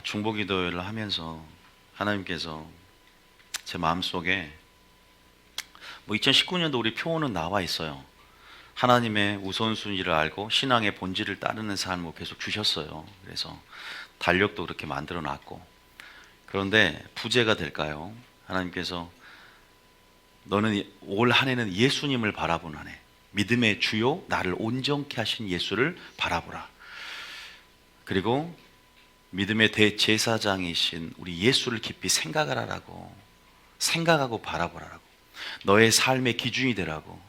중보기도회를 하면서 하나님께서 제 마음속에 2019년도 우리 표어는 나와 있어요. 하나님의 우선순위를 알고 신앙의 본질을 따르는 삶을 계속 주셨어요. 그래서 달력도 그렇게 만들어 놨고, 그런데 부재가 될까요? 하나님께서 너는 올 한 해는 예수님을 바라본 한 해, 믿음의 주요 나를 온전케 하신 예수를 바라보라. 그리고 믿음의 대제사장이신 우리 예수를 깊이 생각하고 바라보라라고, 너의 삶의 기준이 되라고.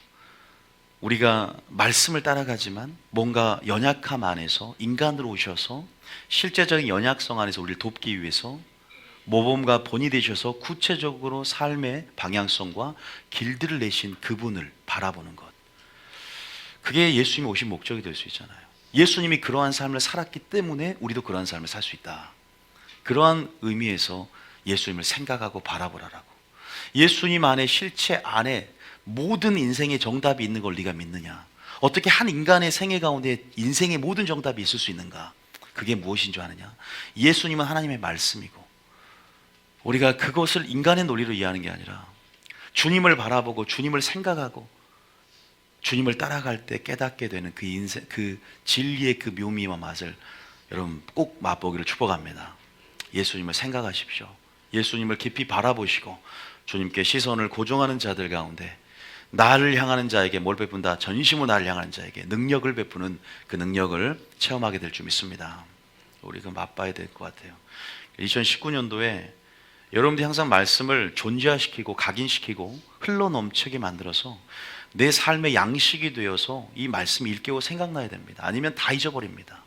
우리가 말씀을 따라가지만 뭔가 연약함 안에서 인간으로 오셔서 실제적인 연약성 안에서 우리를 돕기 위해서 모범과 본이 되셔서 구체적으로 삶의 방향성과 길들을 내신 그분을 바라보는 것, 그게 예수님이 오신 목적이 될 수 있잖아요. 예수님이 그러한 삶을 살았기 때문에 우리도 그러한 삶을 살 수 있다. 그러한 의미에서 예수님을 생각하고 바라보라라고. 예수님 안에, 실체 안에 모든 인생의 정답이 있는 걸 네가 믿느냐? 어떻게 한 인간의 생애 가운데 인생의 모든 정답이 있을 수 있는가? 그게 무엇인 줄 아느냐? 예수님은 하나님의 말씀이고, 우리가 그것을 인간의 논리로 이해하는 게 아니라 주님을 바라보고 주님을 생각하고 주님을 따라갈 때 깨닫게 되는 그 인생, 그 진리의 그 묘미와 맛을 여러분 꼭 맛보기를 축복합니다. 예수님을 생각하십시오. 예수님을 깊이 바라보시고 주님께 시선을 고정하는 자들 가운데 나를 향하는 자에게 뭘 베푼다? 전심으로 나를 향하는 자에게 능력을 베푸는 그 능력을 체험하게 될 줄 믿습니다. 우리 그 맛봐야 될 것 같아요. 2019년도에 여러분들이 항상 말씀을 존재화시키고 각인시키고 흘러넘치게 만들어서 내 삶의 양식이 되어서 이 말씀이 일깨워 생각나야 됩니다. 아니면 다 잊어버립니다.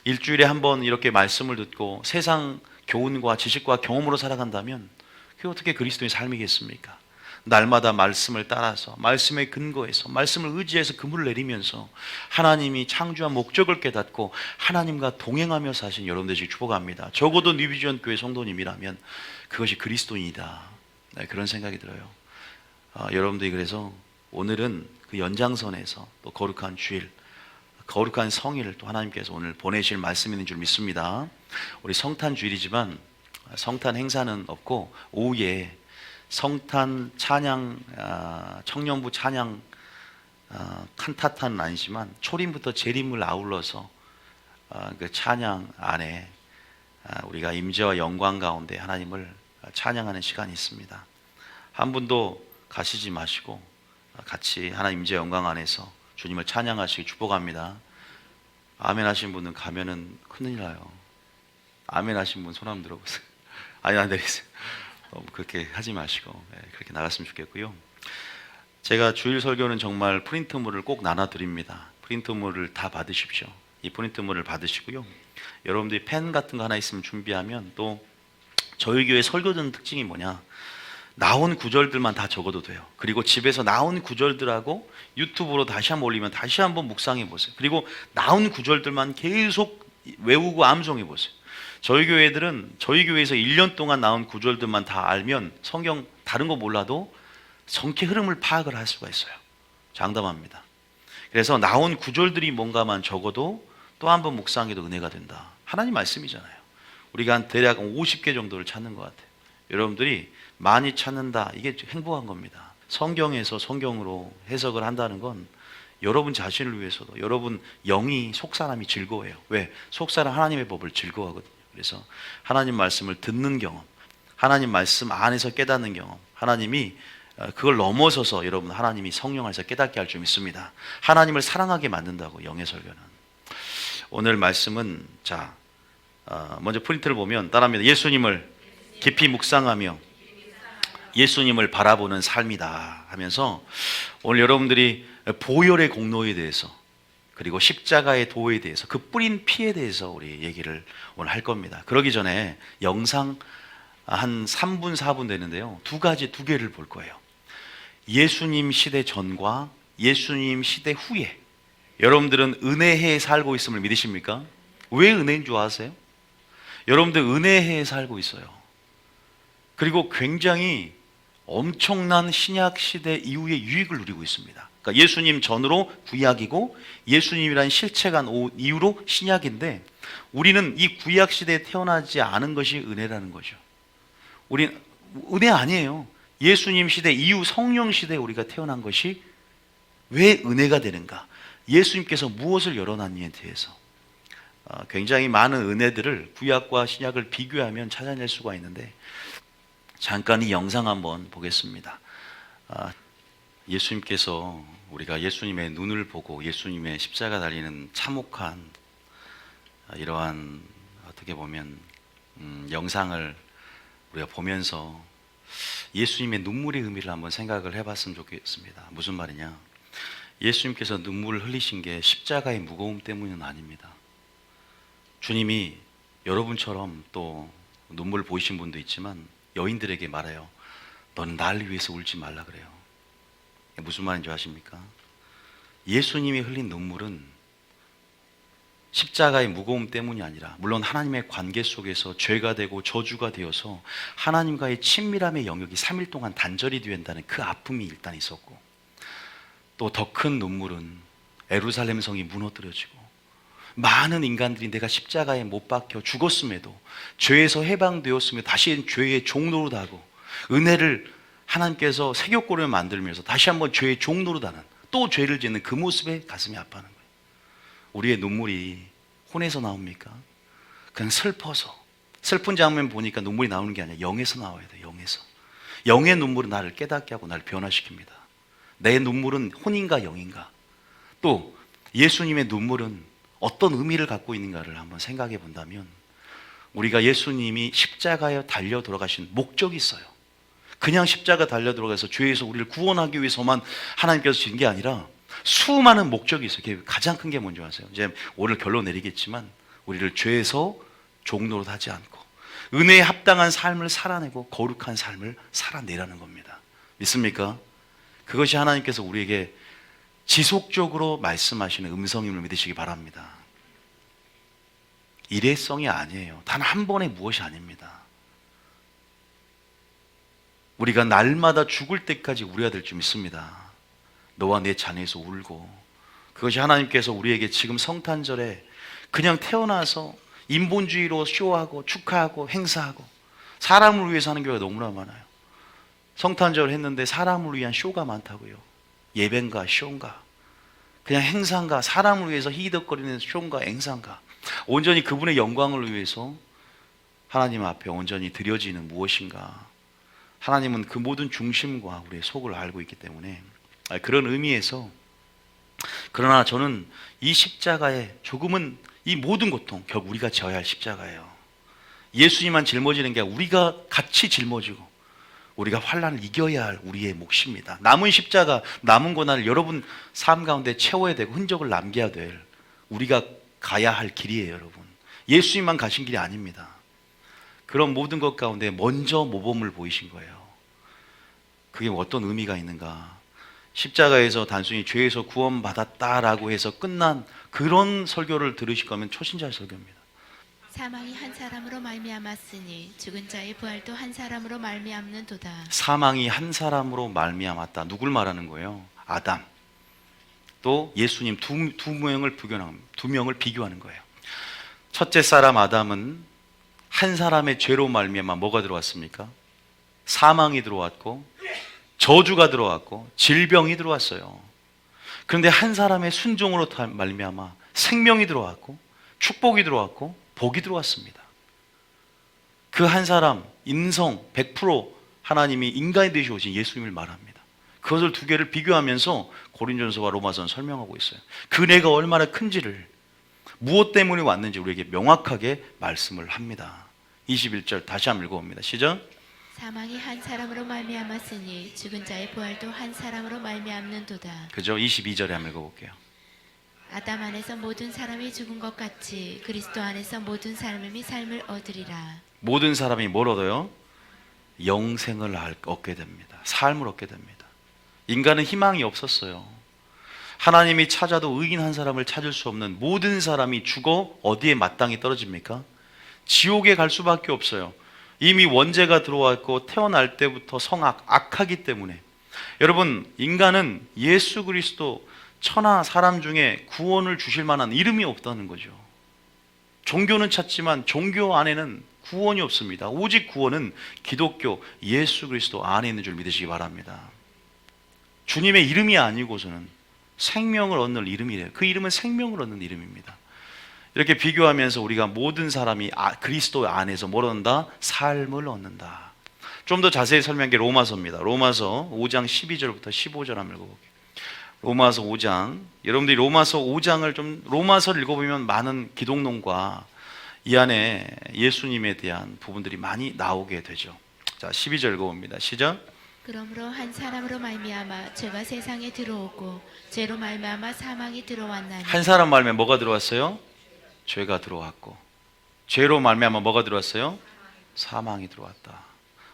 일주일에 한 번 이렇게 말씀을 듣고 세상 교훈과 지식과 경험으로 살아간다면 그게 어떻게 그리스도의 삶이겠습니까? 날마다 말씀을 따라서 말씀의 근거에서 말씀을 의지해서 그물을 내리면서 하나님이 창조한 목적을 깨닫고 하나님과 동행하며 사신 여러분들 되시기 축복합니다. 적어도 뉴비전 교회 성도님이라면 그것이 그리스도인이다. 네, 그런 생각이 들어요. 여러분들이 그래서 오늘은 그 연장선에서 또 거룩한 주일, 거룩한 성일을 또 하나님께서 오늘 보내실 말씀이 있는 줄 믿습니다. 우리 성탄 주일이지만 성탄 행사는 없고 오후에 성탄 찬양, 청년부 찬양 칸타타는 아니지만 초림부터 재림을 아울러서 그 찬양 안에 우리가 임재와 영광 가운데 하나님을 찬양하는 시간이 있습니다. 한 분도 가시지 마시고 같이 하나님 임재 영광 안에서 주님을 찬양하시기 축복합니다. 아멘 하신 분은 가면은 큰일 나요. 아멘 하신 분 손 한번 들어보세요. 아니, 안 되겠어요. 그렇게 하지 마시고 그렇게 나갔으면 좋겠고요. 제가 주일 설교는 정말 프린트물을 꼭 나눠드립니다. 프린트물을 다 받으십시오. 이 프린트물을 받으시고요. 여러분들이 펜 같은 거 하나 있으면 준비하면, 또 저희 교회 설교 듣는 특징이 뭐냐, 나온 구절들만 다 적어도 돼요. 그리고 집에서 나온 구절들하고 유튜브로 다시 한번 올리면 다시 한번 묵상해 보세요. 그리고 나온 구절들만 계속 외우고 암송해 보세요. 저희 교회들은 저희 교회에서 1년 동안 나온 구절들만 다 알면 성경 다른 거 몰라도 성체 흐름을 파악을 할 수가 있어요. 장담합니다. 그래서 나온 구절들이 뭔가만 적어도 또 한 번 묵상해도 은혜가 된다. 하나님 말씀이잖아요. 우리가 한 대략 50개 정도를 찾는 것 같아요. 여러분들이 많이 찾는다, 이게 행복한 겁니다. 성경에서 성경으로 해석을 한다는 건 여러분 자신을 위해서도, 여러분 영이, 속사람이 즐거워해요. 왜? 속사람 하나님의 법을 즐거워하거든요. 그래서 하나님 말씀을 듣는 경험, 하나님 말씀 안에서 깨닫는 경험, 하나님이 그걸 넘어서서 여러분 하나님이 성령 안에서 깨닫게 할 줄 믿습니다. 하나님을 사랑하게 만든다고, 영의 설교는. 오늘 말씀은 먼저 프린트를 보면 따라합니다. 예수님을 깊이 묵상하며 예수님을 바라보는 삶이다 하면서 오늘 여러분들이 보혈의 공로에 대해서, 그리고 십자가의 도에 대해서, 그 뿌린 피에 대해서 우리 얘기를 오늘 할 겁니다. 그러기 전에 영상 한 3분 4분 되는데요, 두 개를 볼 거예요. 예수님 시대 전과 예수님 시대 후에 여러분들은 은혜해에 살고 있음을 믿으십니까? 왜 은혜인 줄 아세요? 여러분들 은혜해에 살고 있어요. 그리고 굉장히 엄청난 신약 시대 이후의 유익을 누리고 있습니다. 그러니까 예수님 전으로 구약이고 예수님이란 실체가 이후로 신약인데, 우리는 이 구약 시대에 태어나지 않은 것이 은혜라는 거죠. 우리는 은혜 아니에요. 예수님 시대 이후 성령 시대에 우리가 태어난 것이 왜 은혜가 되는가? 예수님께서 무엇을 열어놨느냐에 대해서 굉장히 많은 은혜들을 구약과 신약을 비교하면 찾아낼 수가 있는데, 잠깐 이 영상 한번 보겠습니다. 예수님께서, 우리가 예수님의 눈을 보고 예수님의 십자가 달리는 참혹한 이러한, 어떻게 보면 영상을 우리가 보면서 예수님의 눈물의 의미를 한번 생각을 해봤으면 좋겠습니다. 무슨 말이냐? 예수님께서 눈물을 흘리신 게 십자가의 무거움 때문은 아닙니다. 주님이 여러분처럼 또 눈물 보이신 분도 있지만 여인들에게 말해요. 너는 나를 위해서 울지 말라 그래요. 무슨 말인지 아십니까? 예수님이 흘린 눈물은 십자가의 무거움 때문이 아니라, 물론 하나님의 관계 속에서 죄가 되고 저주가 되어서 하나님과의 친밀함의 영역이 3일 동안 단절이 된다는 그 아픔이 일단 있었고, 또 더 큰 눈물은 예루살렘 성이 무너뜨려지고 많은 인간들이 내가 십자가에 못 박혀 죽었음에도, 죄에서 해방되었으며 다시 죄의 종노릇하고 은혜를 하나님께서 새교골을 만들면서 다시 한번 죄의 종노릇하는, 또 죄를 짓는 그 모습에 가슴이 아파하는 거예요. 우리의 눈물이 혼에서 나옵니까? 그냥 슬퍼서, 슬픈 장면 보니까 눈물이 나오는 게 아니라 영에서 나와야 돼요. 영에서. 영의 눈물은 나를 깨닫게 하고 나를 변화시킵니다. 내 눈물은 혼인가 영인가? 또 예수님의 눈물은 어떤 의미를 갖고 있는가를 한번 생각해 본다면, 우리가 예수님이 십자가에 달려 돌아가신 목적이 있어요. 그냥 십자가 달려 들어가서 죄에서 우리를 구원하기 위해서만 하나님께서 진 게 아니라 수많은 목적이 있어요. 그게 가장 큰 게 뭔지 아세요? 이제 오늘 결론 내리겠지만, 우리를 죄에서 종노릇 하지 않고 은혜에 합당한 삶을 살아내고 거룩한 삶을 살아내라는 겁니다. 믿습니까? 그것이 하나님께서 우리에게 지속적으로 말씀하시는 음성임을 믿으시기 바랍니다. 일회성이 아니에요. 단 한 번의 무엇이 아닙니다. 우리가 날마다 죽을 때까지 우려야 될 줄 믿습니다. 너와 내 자녀에서 울고, 그것이 하나님께서 우리에게 지금 성탄절에 그냥 태어나서 인본주의로 쇼하고 축하하고 행사하고, 사람을 위해서 하는 교회가 너무나 많아요. 성탄절을 했는데 사람을 위한 쇼가 많다고요. 예배인가 쇼인가, 그냥 행사인가, 사람을 위해서 희덕거리는 쇼인가 행사인가, 온전히 그분의 영광을 위해서 하나님 앞에 온전히 드려지는 무엇인가. 하나님은 그 모든 중심과 우리의 속을 알고 있기 때문에, 그런 의미에서, 그러나 저는 이 십자가에 조금은 이 모든 고통 결국 우리가 져야 할 십자가예요. 예수님만 짊어지는 게 아니라 우리가 같이 짊어지고 우리가 환난을 이겨야 할 우리의 몫입니다. 남은 십자가, 남은 고난을 여러분 삶 가운데 채워야 되고 흔적을 남겨야 될, 우리가 가야 할 길이에요. 여러분, 예수님만 가신 길이 아닙니다. 그런 모든 것 가운데 먼저 모범을 보이신 거예요. 그게 어떤 의미가 있는가? 십자가에서 단순히 죄에서 구원받았다라고 해서 끝난 그런 설교를 들으실 거면 초신자 설교입니다. 사망이 한 사람으로 말미암았으니 죽은 자의 부활도 한 사람으로 말미암는도다. 사망이 한 사람으로 말미암았다. 누굴 말하는 거예요? 아담. 또 예수님 두 명을 비교하는 거예요. 첫째 사람 아담은 한 사람의 죄로 말미암아 뭐가 들어왔습니까? 사망이 들어왔고 저주가 들어왔고 질병이 들어왔어요. 그런데 한 사람의 순종으로 말미암아 생명이 들어왔고 축복이 들어왔고 복이 들어왔습니다. 그 한 사람, 인성 100% 하나님이 인간이 되시 오신 예수님을 말합니다. 그것을 두 개를 비교하면서 고린전서와 로마서는 설명하고 있어요. 그 은혜가 얼마나 큰지를, 무엇 때문에 왔는지 우리에게 명확하게 말씀을 합니다. 21절 다시 한번 읽어봅니다. 시작. 사망이 한 사람으로 말미암았으니 죽은 자의 부활도 한 사람으로 말미암는도다. 그죠? 22절에 한번 읽어볼게요. 아담 안에서 모든 사람이 죽은 것 같이 그리스도 안에서 모든 사람이 삶을 얻으리라. 모든 사람이 뭘 얻어요? 영생을 얻게 됩니다. 삶을 얻게 됩니다. 인간은 희망이 없었어요. 하나님이 찾아도 의인 한 사람을 찾을 수 없는 모든 사람이 죽어 어디에 마땅히 떨어집니까? 지옥에 갈 수밖에 없어요. 이미 원죄가 들어왔고 태어날 때부터 악하기 때문에. 여러분, 인간은 예수 그리스도 천하 사람 중에 구원을 주실 만한 이름이 없다는 거죠. 종교는 찾지만 종교 안에는 구원이 없습니다. 오직 구원은 기독교 예수 그리스도 안에 있는 줄 믿으시기 바랍니다. 주님의 이름이 아니고서는 생명을 얻는 이름이래요. 그 이름은 생명을 얻는 이름입니다. 이렇게 비교하면서 우리가 모든 사람이 그리스도 안에서 뭘 얻는다? 삶을 얻는다. 좀 더 자세히 설명한 게 로마서입니다. 로마서 5장 12절부터 15절 한번 읽어볼게요. 로마서 5장. 여러분들이 로마서 5장을 로마서를 읽어보면 많은 기독론과 이 안에 예수님에 대한 부분들이 많이 나오게 되죠. 자, 12절 읽어봅니다. 시작. 그러므로 한 사람으로 말미암아 죄가 세상에 들어오고 죄로 말미암아 사망이 들어왔나니 한 사람 말미암아 뭐가 들어왔어요? 죄가 들어왔고 죄로 말미암아 뭐가 들어왔어요? 사망이 들어왔다.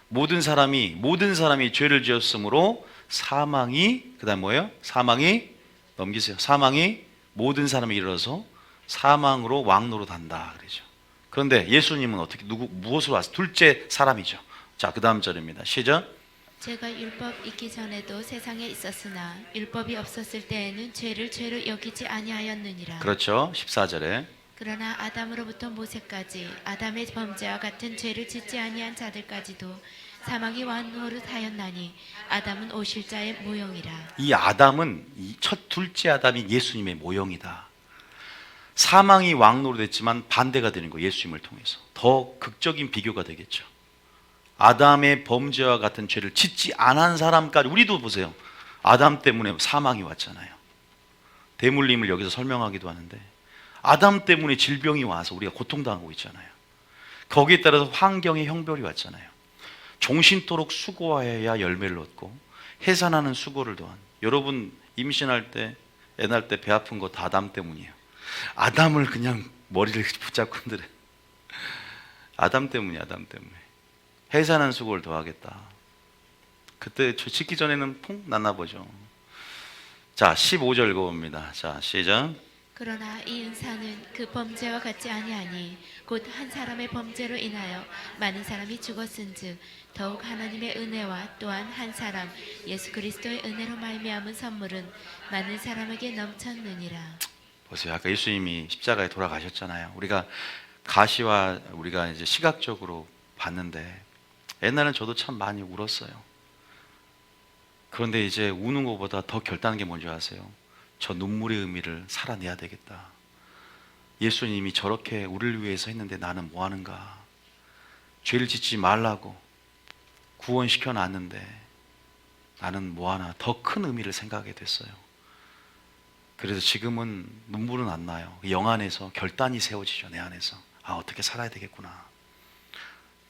모든 사람이 죄를 지었으므로 사망이 그다음 뭐예요? 사망이 넘기세요. 사망이 모든 사람에 이르러서 사망으로 왕노로 단다 그러죠. 그런데 예수님은 어떻게 무엇으로 왔어요? 둘째 사람이죠. 자, 그다음 절입니다. 시작. 죄가 율법 있기 전에도 세상에 있었으나 율법이 없었을 때에는 죄를 죄로 여기지 아니하였느니라. 그렇죠. 14절에 그러나 아담으로부터 모세까지 아담의 범죄와 같은 죄를 짓지 아니한 자들까지도 사망이 왕노릇하였나니 아담은 오실 자의 모형이라. 이 아담은 둘째 아담이 예수님의 모형이다. 사망이 왕노릇했지만 반대가 되는 거예요. 예수님을 통해서 더 극적인 비교가 되겠죠. 아담의 범죄와 같은 죄를 짓지 않은 사람까지. 우리도 보세요. 아담 때문에 사망이 왔잖아요. 대물림을 여기서 설명하기도 하는데 아담 때문에 질병이 와서 우리가 고통당하고 있잖아요. 거기에 따라서 환경의 형벌이 왔잖아요. 종신토록 수고해야 열매를 얻고 해산하는 수고를 더한. 여러분 임신할 때 애 낳을 때 배 아픈 거 다 아담 때문이에요. 아담을 그냥 머리를 붙잡고 흔들어. 아담 때문이야. 아담 때문에 해산하는 수고를 더하겠다. 그때 저 짓기 전에는 퐁 났나 보죠. 자, 15절 읽어봅니다. 자, 시작. 그러나 이 은사는 그 범죄와 같지 아니하니 곧 한 사람의 범죄로 인하여 많은 사람이 죽었은즉 더욱 하나님의 은혜와 또한 한 사람 예수 그리스도의 은혜로 말미암은 선물은 많은 사람에게 넘쳤느니라. 보세요. 아까 예수님이 십자가에 돌아가셨잖아요. 우리가 가시와 우리가 이제 시각적으로 봤는데 옛날엔 저도 참 많이 울었어요. 그런데 이제 우는 것보다 더 결단한 게 뭔지 아세요? 저 눈물의 의미를 살아내야 되겠다. 예수님이 저렇게 우리를 위해서 했는데 나는 뭐 하는가? 죄를 짓지 말라고 구원시켜 놨는데 나는 뭐 하나? 더 큰 의미를 생각하게 됐어요. 그래서 지금은 눈물은 안 나요. 영 안에서 결단이 세워지죠. 내 안에서. 아, 어떻게 살아야 되겠구나.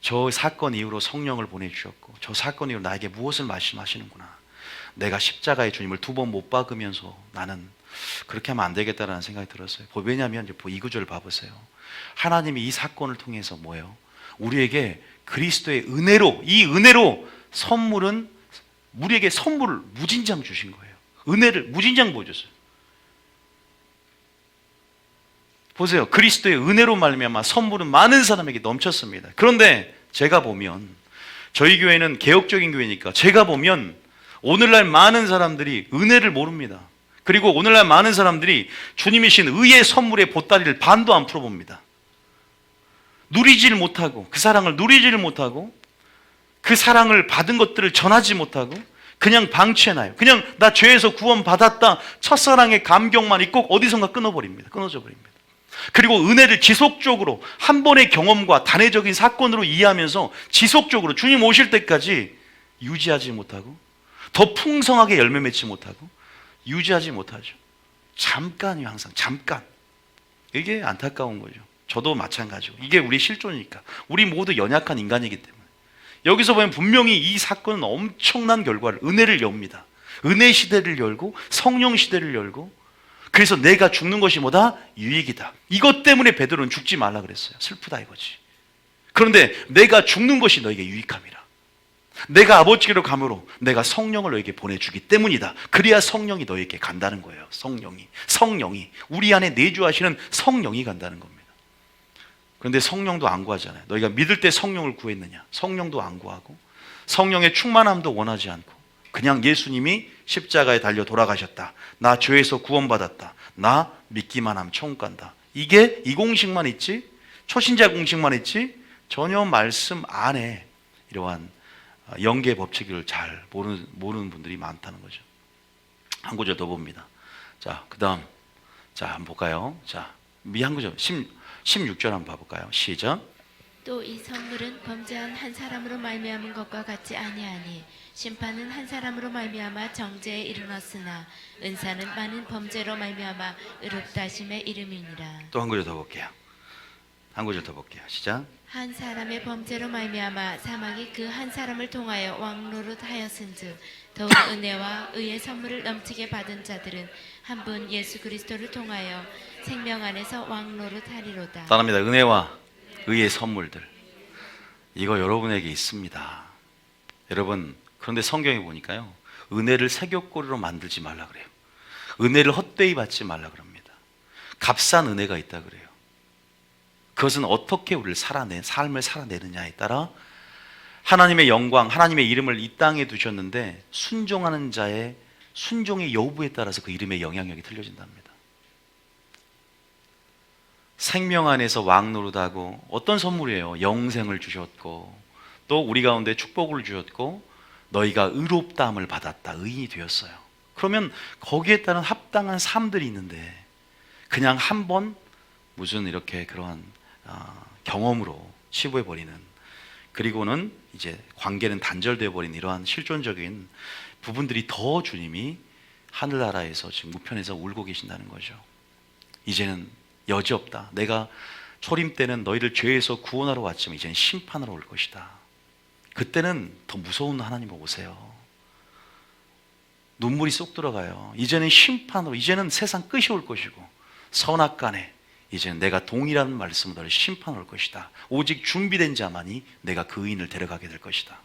저 사건 이후로 성령을 보내주셨고 저 사건 이후로 나에게 무엇을 말씀하시는구나. 내가 십자가의 주님을 2번 못 박으면서 나는 그렇게 하면 안 되겠다라는 생각이 들었어요. 왜냐하면 이 구절을 봐보세요. 하나님이 이 사건을 통해서 뭐예요? 우리에게 그리스도의 은혜로, 이 은혜로 선물은 우리에게 선물을 무진장 주신 거예요. 은혜를 무진장 보여줬어요. 보세요. 그리스도의 은혜로 말미암아 선물은 많은 사람에게 넘쳤습니다. 그런데 제가 보면 저희 교회는 개혁적인 교회니까 제가 보면 오늘날 많은 사람들이 은혜를 모릅니다. 그리고 오늘날 많은 사람들이 주님이신 의의 선물의 보따리를 반도 안 풀어봅니다. 누리지를 못하고 그 사랑을 누리지를 못하고 그 사랑을 받은 것들을 전하지 못하고 그냥 방치해놔요. 그냥 나 죄에서 구원받았다 첫사랑의 감격만 있고 어디선가 끊어져 버립니다. 그리고 은혜를 지속적으로 한 번의 경험과 단회적인 사건으로 이해하면서 지속적으로 주님 오실 때까지 유지하지 못하고 더 풍성하게 열매 맺지 못하고 유지하지 못하죠. 잠깐이요. 항상 잠깐. 이게 안타까운 거죠. 저도 마찬가지고 이게 우리 실존이니까. 우리 모두 연약한 인간이기 때문에 여기서 보면 분명히 이 사건은 엄청난 결과를 은혜를 엽니다. 은혜 시대를 열고 성령 시대를 열고 그래서 내가 죽는 것이 뭐다? 유익이다. 이것 때문에 베드로는 죽지 말라 그랬어요. 슬프다 이거지. 그런데 내가 죽는 것이 너에게 유익함이라. 내가 아버지께로 가므로 내가 성령을 너에게 보내주기 때문이다. 그래야 성령이 너에게 간다는 거예요. 성령이 우리 안에 내주하시는 성령이 간다는 겁니다. 그런데 성령도 안 구하잖아요. 너희가 믿을 때 성령을 구했느냐? 성령도 안 구하고 성령의 충만함도 원하지 않고 그냥 예수님이 십자가에 달려 돌아가셨다. 나 죄에서 구원받았다. 나 믿기만 하면 천국 간다. 이게 이 공식만 있지 초신자 공식만 했지 전혀 말씀 안에 이러한 영계 법칙을 잘 모르는 분들이 많다는 거죠. 한 구절 더 봅니다. 자, 그 다음 자, 한번 볼까요? 자, 한 구절 16절 한번 봐볼까요? 시작. 또 이 선물은 범죄한 한 사람으로 말미암은 것과 같지 아니하니 심판은 한 사람으로 말미암아 정죄에 이르렀으나 은사는 많은 범죄로 말미암아 의롭다 하심의 이름이니라. 또 한 구절 더 볼게요. 한 구절 더 볼게요. 시작. 한 사람의 범죄로 말미암아 사망이 그 한 사람을 통하여 왕노릇하였은즉 더욱 은혜와 의의 선물을 넘치게 받은 자들은 한 분 예수 그리스도를 통하여 생명 안에서 왕노릇하리로다. 따라합니다. 은혜와 의의 선물들, 이거 여러분에게 있습니다. 여러분, 그런데 성경에 보니까요, 은혜를 새벽거리로 만들지 말라 그래요. 은혜를 헛되이 받지 말라 그럽니다. 값싼 은혜가 있다 그래요. 그것은 어떻게 우리를 삶을 살아내느냐에 따라 하나님의 영광, 하나님의 이름을 이 땅에 두셨는데 순종하는 자의 순종의 여부에 따라서 그 이름의 영향력이 틀려진답니다. 생명 안에서 왕노릇하고, 어떤 선물이에요? 영생을 주셨고, 또 우리 가운데 축복을 주셨고, 너희가 의롭다함을 받았다, 의인이 되었어요. 그러면 거기에 따른 합당한 삶들이 있는데 그냥 한번 무슨 이렇게 그러한 경험으로 치부해버리는, 그리고는 이제 관계는 단절되어 버린 이러한 실존적인 부분들이 더 주님이 하늘나라에서 지금 우편에서 울고 계신다는 거죠. 이제는 여지없다. 내가 초림 때는 너희를 죄에서 구원하러 왔지만 이제는 심판하러 올 것이다. 그때는 더 무서운 하나님을 오세요. 눈물이 쏙 들어가요. 이제는 심판으로, 이제는 세상 끝이 올 것이고 선악간에 이제는 내가 동일한 말씀으로 너를 심판할 것이다. 오직 준비된 자만이 내가 그 의인을 데려가게 될 것이다.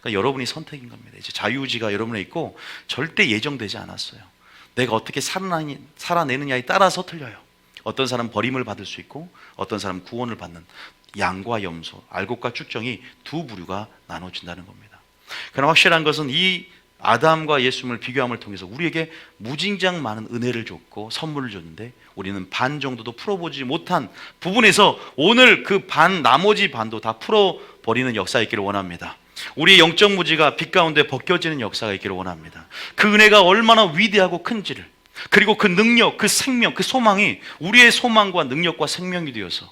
그러니까 여러분이 선택인 겁니다. 이제 자유의지가 여러분에 있고 절대 예정되지 않았어요. 내가 어떻게 살아내느냐에 따라서 틀려요. 어떤 사람은 버림을 받을 수 있고 어떤 사람은 구원을 받는, 양과 염소, 알곡과 쭉정이 두 부류가 나눠진다는 겁니다. 그러나 확실한 것은 이 아담과 예수님을 비교함을 통해서 우리에게 무진장 많은 은혜를 줬고 선물을 줬는데 우리는 반 정도도 풀어보지 못한 부분에서 오늘 그 나머지 반도 다 풀어버리는 역사가 있기를 원합니다. 우리의 영적 무지가 빛 가운데 벗겨지는 역사가 있기를 원합니다. 그 은혜가 얼마나 위대하고 큰지를, 그리고 그 능력, 그 생명, 그 소망이 우리의 소망과 능력과 생명이 되어서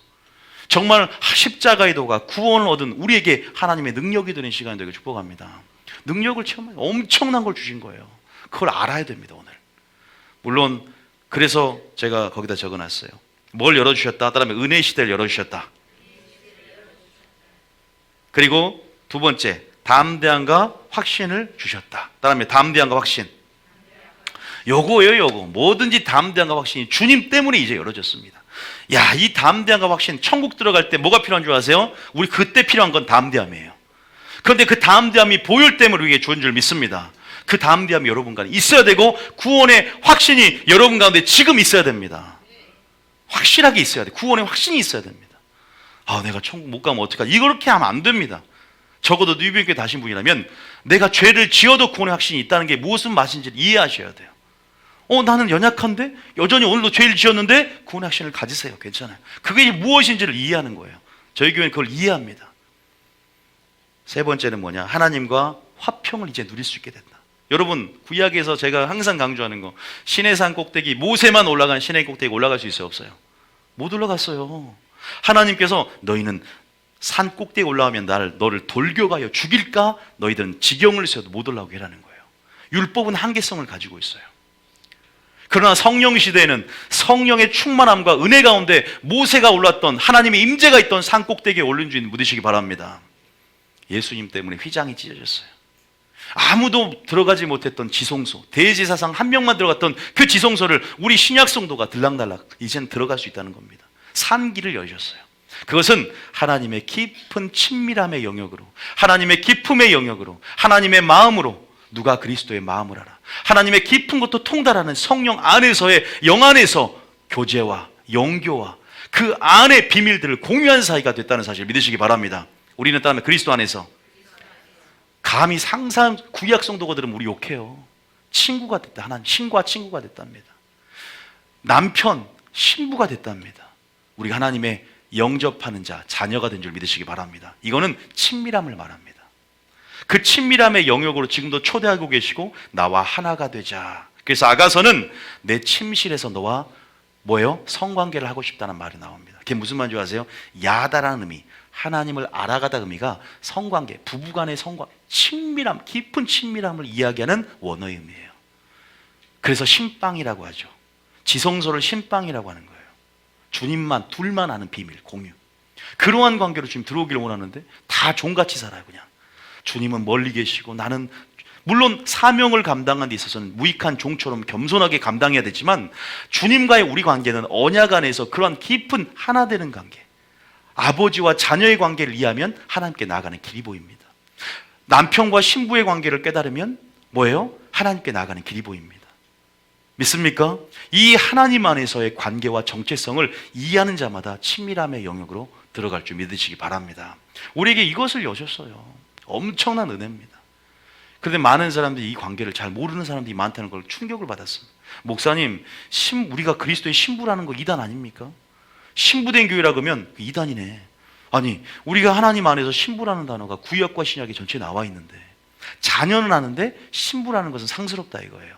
정말 십자가의 도가 구원을 얻은 우리에게 하나님의 능력이 되는 시간이 되길 축복합니다. 능력을 체험해요. 엄청난 걸 주신 거예요. 그걸 알아야 됩니다. 오늘 물론 그래서 제가 거기다 적어놨어요. 뭘 열어주셨다? 그다음에 은혜의 시대를 열어주셨다. 그리고 두 번째, 담대함과 확신을 주셨다. 그다음에 담대함과 확신, 요거예요. 요거 뭐든지 담대함과 확신이 주님 때문에 이제 열어졌습니다. 야, 이 담대함과 확신, 천국 들어갈 때 뭐가 필요한 줄 아세요? 우리 그때 필요한 건 담대함이에요. 그런데 그 담대함이 보혈 때문에 우리에게 주어진 줄 믿습니다. 그 담대함이 여러분 가운데 있어야 되고 구원의 확신이 여러분 가운데 지금 있어야 됩니다. 확실하게 있어야 돼. 구원의 확신이 있어야 됩니다. 내가 천국 못 가면 어떡하지? 이렇게 하면 안 됩니다. 적어도 뉴비교회 다신 분이라면 내가 죄를 지어도 구원의 확신이 있다는 게 무슨 맛인지를 이해하셔야 돼요. 나는 연약한데 여전히 오늘도 죄를 지었는데 구원의 확신을 가지세요. 괜찮아요. 그게 무엇인지를 이해하는 거예요. 저희 교회는 그걸 이해합니다. 세 번째는 뭐냐? 하나님과 화평을 이제 누릴 수 있게 된다. 여러분, 구약에서 제가 항상 강조하는 거, 시내산 꼭대기, 모세만 올라간 시내 꼭대기 올라갈 수 있어요? 없어요? 못 올라갔어요. 하나님께서 너희는 산 꼭대기에 올라가면 너를 돌격하여 죽일까? 너희들은 지경을 세워도 못 올라오게 하라는 거예요. 율법은 한계성을 가지고 있어요. 그러나 성령 시대에는 성령의 충만함과 은혜 가운데 모세가 올랐던 하나님의 임재가 있던 산 꼭대기에 오른 주인 믿으시기 바랍니다. 예수님 때문에 휘장이 찢어졌어요. 아무도 들어가지 못했던 지성소, 대제사장 한 명만 들어갔던 그 지성소를 우리 신약 성도가 들락날락 이제는 들어갈 수 있다는 겁니다. 산길을 열으셨어요. 그것은 하나님의 깊은 친밀함의 영역으로, 하나님의 기품의 영역으로, 하나님의 마음으로, 누가 그리스도의 마음을 알아, 하나님의 깊은 것도 통달하는 성령 안에서의 영 안에서 교제와 영교와 그 안의 비밀들을 공유한 사이가 됐다는 사실을 믿으시기 바랍니다. 우리는 따르면 그리스도 안에서, 감히 상상 구약 성도들은 우리 욕해요. 친구가 됐다. 하나님 신과 친구가 됐답니다. 남편 신부가 됐답니다. 우리가 하나님의 영접하는 자, 자녀가 된 줄 믿으시기 바랍니다. 이거는 친밀함을 말합니다. 그 친밀함의 영역으로 지금도 초대하고 계시고 나와 하나가 되자. 그래서 아가서는 내 침실에서 너와 뭐예요? 성관계를 하고 싶다는 말이 나옵니다. 그게 무슨 말인지 아세요? 야다라는 의미, 하나님을 알아가다 의미가 성관계, 부부간의 성관계, 친밀함, 깊은 친밀함을 이야기하는 원어의 의미예요. 그래서 신방이라고 하죠. 지성소를 신방이라고 하는 거예요. 주님만, 둘만 아는 비밀, 공유. 그러한 관계로 지금 들어오기를 원하는데 다 종같이 살아요. 그냥 주님은 멀리 계시고 나는 물론 사명을 감당하는 데 있어서는 무익한 종처럼 겸손하게 감당해야 되지만 주님과의 우리 관계는 언약 안에서 그러한 깊은 하나 되는 관계, 아버지와 자녀의 관계를 이해하면 하나님께 나아가는 길이 보입니다. 남편과 신부의 관계를 깨달으면 뭐예요? 하나님께 나아가는 길이 보입니다. 믿습니까? 이 하나님 안에서의 관계와 정체성을 이해하는 자마다 친밀함의 영역으로 들어갈 줄 믿으시기 바랍니다. 우리에게 이것을 여셨어요. 엄청난 은혜입니다. 그런데 많은 사람들이 이 관계를 잘 모르는 사람들이 많다는 걸 충격을 받았습니다. 목사님, 우리가 그리스도의 신부라는 거 이단 아닙니까? 신부된 교회라고 하면 이단이네. 아니, 우리가 하나님 안에서 신부라는 단어가 구약과 신약에 전체에 나와 있는데 자녀는 아는데 신부라는 것은 상스럽다 이거예요.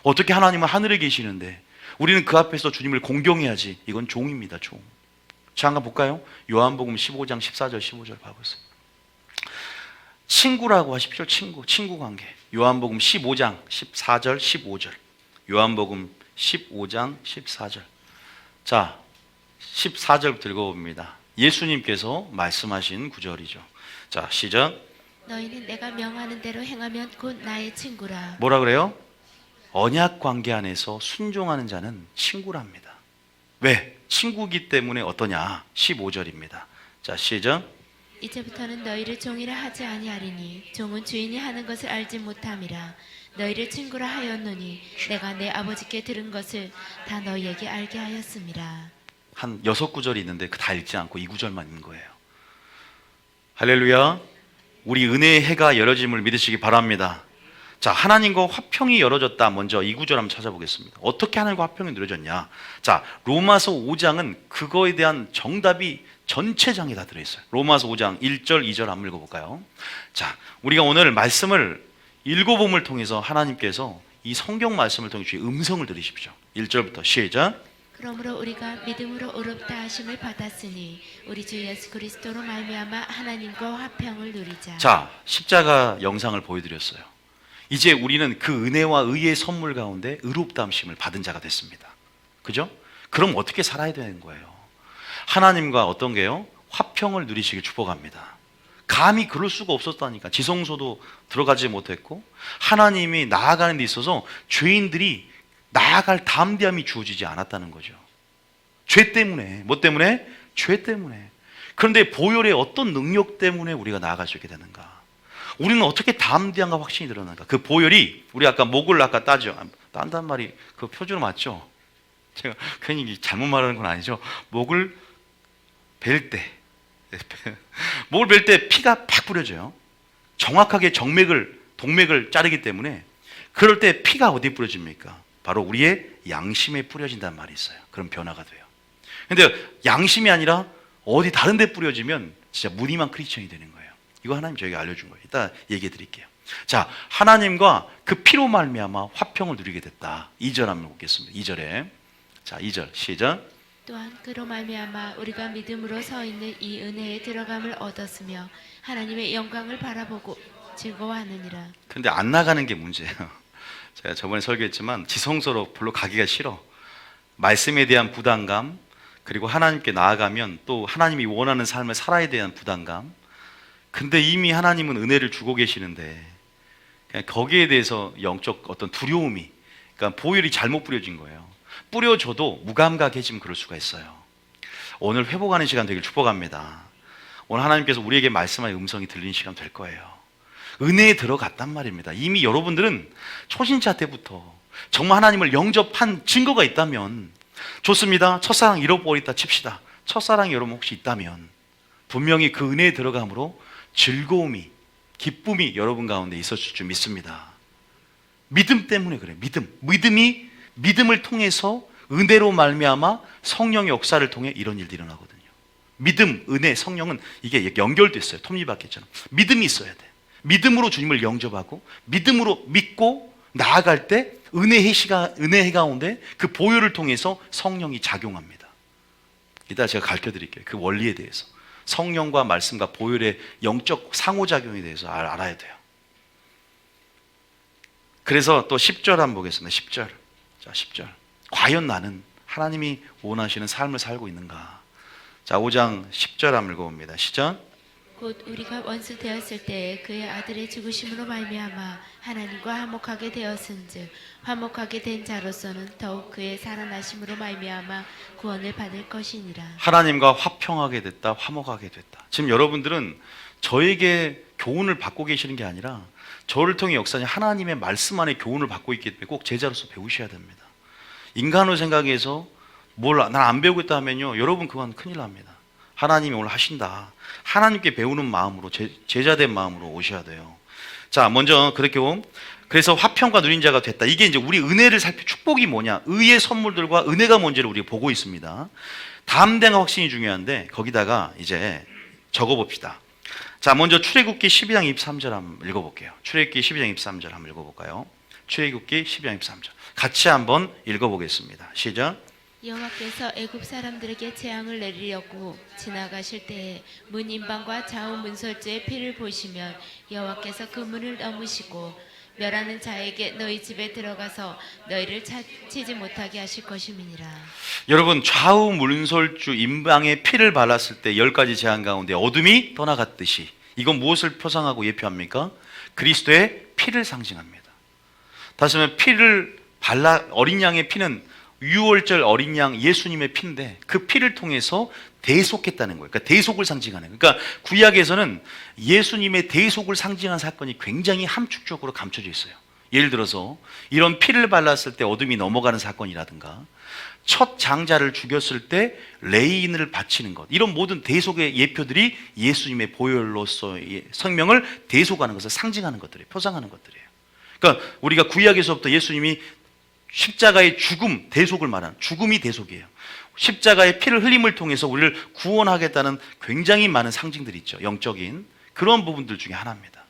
어떻게 하나님은 하늘에 계시는데 우리는 그 앞에서 주님을 공경해야지. 이건 종입니다, 종. 자, 한번 볼까요? 요한복음 15장 14절 15절 봐보세요. 친구라고 하십시오. 친구 관계. 요한복음 15장 14절 15절. 요한복음 15장 14절. 자, 14절부터 읽어봅니다. 예수님께서 말씀하신 구절이죠. 자, 시작. 너희는 내가 명하는 대로 행하면 곧 나의 친구라. 뭐라 그래요? 언약 관계 안에서 순종하는 자는 친구랍니다. 왜? 친구기 때문에 어떠냐? 15절입니다. 자, 시작. 이제부터는 너희를 종이라 하지 아니하리니 종은 주인이 하는 것을 알지 못함이라. 너희를 친구라 하였노니 내가 내 아버지께 들은 것을 다 너희에게 알게 하였음이라. 한 6구절이 있는데 다 읽지 않고 2구절만 있는 거예요. 할렐루야. 우리 은혜의 해가 열어짐을 믿으시기 바랍니다. 자, 하나님과 화평이 열어졌다. 먼저 2구절 한번 찾아보겠습니다. 어떻게 하나님과 화평이 이루어졌냐? 자, 로마서 5장은 그거에 대한 정답이 전체 장에 다 들어있어요. 로마서 5장 1절 2절 한번 읽어볼까요? 자, 우리가 오늘 말씀을 읽어봄을 통해서 하나님께서 이 성경 말씀을 통해 주의 음성을 들으십시오. 1절부터 시작. 그러므로 우리가 믿음으로 의롭다 하심을 받았으니 우리 주 예수 그리스도로 말미암아 하나님과 화평을 누리자. 자, 십자가 영상을 보여드렸어요. 이제 우리는 그 은혜와 의의 선물 가운데 의롭다 하심을 받은 자가 됐습니다. 그죠? 그럼 어떻게 살아야 되는 거예요? 하나님과 어떤 게요? 화평을 누리시길 축복합니다. 감히 그럴 수가 없었다니까. 지성소도 들어가지 못했고 하나님이 나아가는 데 있어서 죄인들이 나아갈 담대함이 주어지지 않았다는 거죠. 죄 때문에. 뭐 때문에? 죄 때문에. 그런데 보혈의 어떤 능력 때문에 우리가 나아갈 수 있게 되는가? 우리는 어떻게 담대함과 확신이 드러나는가? 그 보혈이 우리 아까 목을 아까 딴단 말이 그 표준어 맞죠? 제가 괜히 잘못 말하는 건 아니죠. 목을 벨 때 피가 팍 뿌려져요. 정확하게 동맥을 자르기 때문에 그럴 때 피가 어디에 뿌려집니까? 바로 우리의 양심에 뿌려진다는 말이 있어요. 그럼 변화가 돼요. 근데 양심이 아니라 어디 다른 데 뿌려지면 진짜 무늬만 크리스천이 되는 거예요. 이거 하나님 저에게 알려준 거예요. 이따 얘기해 드릴게요. 자, 하나님과 그 피로 말미암아 화평을 누리게 됐다. 2절 한번 보겠습니다. 2절에 자, 2절 시작. 또한 그로 말미암아 우리가 믿음으로 서 있는 이 은혜에 들어감을 얻었으며 하나님의 영광을 바라보고 즐거워하느니라. 근데 안 나가는 게 문제예요. 제가 저번에 설교했지만 지성소로 별로 가기가 싫어. 말씀에 대한 부담감, 그리고 하나님께 나아가면 또 하나님이 원하는 삶을 살아야 되는 부담감. 근데 이미 하나님은 은혜를 주고 계시는데 그냥 거기에 대해서 영적 어떤 두려움이, 그러니까 보혈이 잘못 뿌려진 거예요. 뿌려줘도 무감각해지면 그럴 수가 있어요. 오늘 회복하는 시간 되길 축복합니다. 오늘 하나님께서 우리에게 말씀하는 음성이 들리는 시간 될 거예요. 은혜에 들어갔단 말입니다. 이미 여러분들은 초신자 때부터 정말 하나님을 영접한 증거가 있다면 좋습니다. 첫사랑 잃어버렸다 칩시다. 첫사랑이 여러분 혹시 있다면 분명히 그 은혜에 들어감으로 즐거움이, 기쁨이 여러분 가운데 있었을 줄 믿습니다. 믿음 때문에 그래요. 믿음을 통해서 은혜로 말미암아 성령의 역사를 통해 이런 일들이 일어나거든요. 믿음, 은혜, 성령은 이게 연결됐어요. 톱니바퀴처럼. 믿음이 있어야 돼. 믿음으로 주님을 영접하고 믿음으로 믿고 나아갈 때 은혜 가운데 그 보혈을 통해서 성령이 작용합니다. 이따 제가 가르쳐 드릴게요. 그 원리에 대해서. 성령과 말씀과 보혈의 영적 상호작용에 대해서 알아야 돼요. 그래서 또 10절 한번 보겠습니다. 10절. 자, 10절. 과연 나는 하나님이 원하시는 삶을 살고 있는가? 자, 5장 10절 한번 읽어봅니다. 시작. 곧 우리가 원수 되었을 때 그의 아들의 죽으심으로 말미암아 하나님과 화목하게 되었은즉 화목하게 된 자로서는 더욱 그의 살아나심으로 말미암아 구원을 받을 것이니라. 하나님과 화평하게 됐다, 화목하게 됐다. 지금 여러분들은 저에게 교훈을 받고 계시는 게 아니라 저를 통해 역사하는 하나님의 말씀 안에 교훈을 받고 있기 때문에 꼭 제자로서 배우셔야 됩니다. 인간의 생각에서 난 안 배우겠다 하면요, 여러분 그건 큰일 납니다. 하나님이 오늘 하신다. 하나님께 배우는 마음으로, 제자된 마음으로 오셔야 돼요. 자, 먼저 그래서 화평과 누린 자가 됐다. 이게 이제 우리 은혜를 축복이 뭐냐, 의의 선물들과 은혜가 뭔지를 우리가 보고 있습니다. 담대한 확신이 중요한데 거기다가 이제 적어봅시다. 자, 먼저 출애굽기 12장 23절 한번 읽어볼게요. 출애굽기 12장 23절 한번 읽어볼까요? 출애굽기 12장 23절 같이 한번 읽어보겠습니다. 시작. 여호와께서 애굽 사람들에게 재앙을 내리려고 지나가실 때에 문 인방과 좌우 문설주의 피를 보시면 여호와께서 그 문을 넘으시고 멸하는 자에게 너희 집에 들어가서 너희를 치지 못하게 하실 것임이니라. 여러분, 좌우 문설주 인방에 피를 발랐을 때 10가지 재앙 가운데 어둠이 떠나갔듯이 이건 무엇을 표상하고 예표합니까? 그리스도의 피를 상징합니다. 다시 말하면 어린 양의 피는 유월절 어린 양 예수님의 피인데 그 피를 통해서 대속했다는 거예요. 그러니까 대속을 상징하는 거예요. 그러니까 구약에서는 예수님의 대속을 상징한 사건이 굉장히 함축적으로 감춰져 있어요. 예를 들어서 이런 피를 발랐을 때 어둠이 넘어가는 사건이라든가 첫 장자를 죽였을 때 레인을 바치는 것, 이런 모든 대속의 예표들이 예수님의 보혈로서의 생명을 대속하는 것을 상징하는 것들이에요. 표상하는 것들이에요. 그러니까 우리가 구약에서부터 예수님이 십자가의 죽음, 대속을 말하는, 죽음이 대속이에요. 십자가의 피를 흘림을 통해서 우리를 구원하겠다는 굉장히 많은 상징들이 있죠. 영적인 그런 부분들 중에 하나입니다.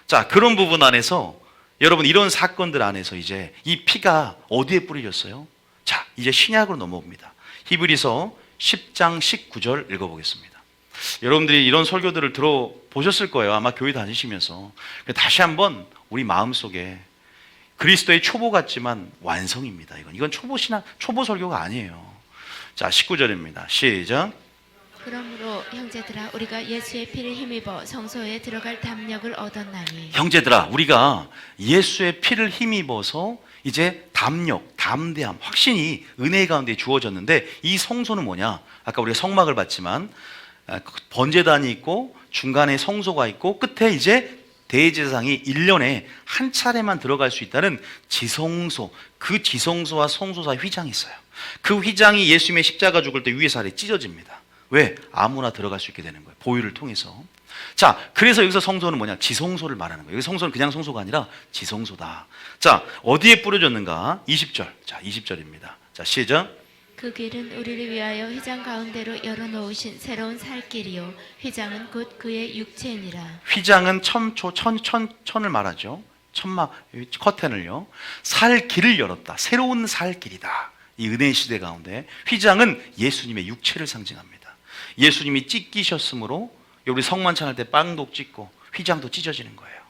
자, 그런 부분 안에서 여러분, 이런 사건들 안에서 이제 이 피가 어디에 뿌려졌어요? 자, 이제 신약으로 넘어옵니다. 히브리서 10장 19절 읽어보겠습니다. 여러분들이 이런 설교들을 들어보셨을 거예요. 아마 교회 다니시면서. 다시 한번 우리 마음속에 그리스도의 초보 같지만 완성입니다. 이건 초보 설교가 아니에요. 자, 19절입니다. 시작. 그러므로 형제들아 우리가 예수의 피를 힘입어 성소에 들어갈 담력을 얻었나니. 형제들아, 우리가 예수의 피를 힘입어서 이제 담력, 담대함, 확신이 은혜 가운데 주어졌는데 이 성소는 뭐냐? 아까 우리가 성막을 봤지만 번제단이 있고 중간에 성소가 있고 끝에 이제 대제사장이 1년에 한 차례만 들어갈 수 있다는 지성소, 그 지성소와 성소 사이 휘장이 있어요. 그 휘장이 예수님의 십자가 죽을 때 위에서 아래 찢어집니다. 왜? 아무나 들어갈 수 있게 되는 거예요. 보혈을 통해서. 자, 그래서 여기서 성소는 뭐냐? 지성소를 말하는 거예요. 여기 성소는 그냥 성소가 아니라 지성소다. 자, 어디에 뿌려졌는가? 20절. 자, 20절입니다. 자, 시작. 그 길은 우리를 위하여 휘장 가운데로 열어놓으신 새로운 살 길이요 휘장은 곧 그의 육체니라. 휘장은 천을 말하죠. 천막 커튼을요. 살 길을 열었다. 새로운 살 길이다. 이 은혜의 시대 가운데 휘장은 예수님의 육체를 상징합니다. 예수님이 찢기셨으므로 우리 성만 찬할 때 빵도 찢고 휘장도 찢어지는 거예요.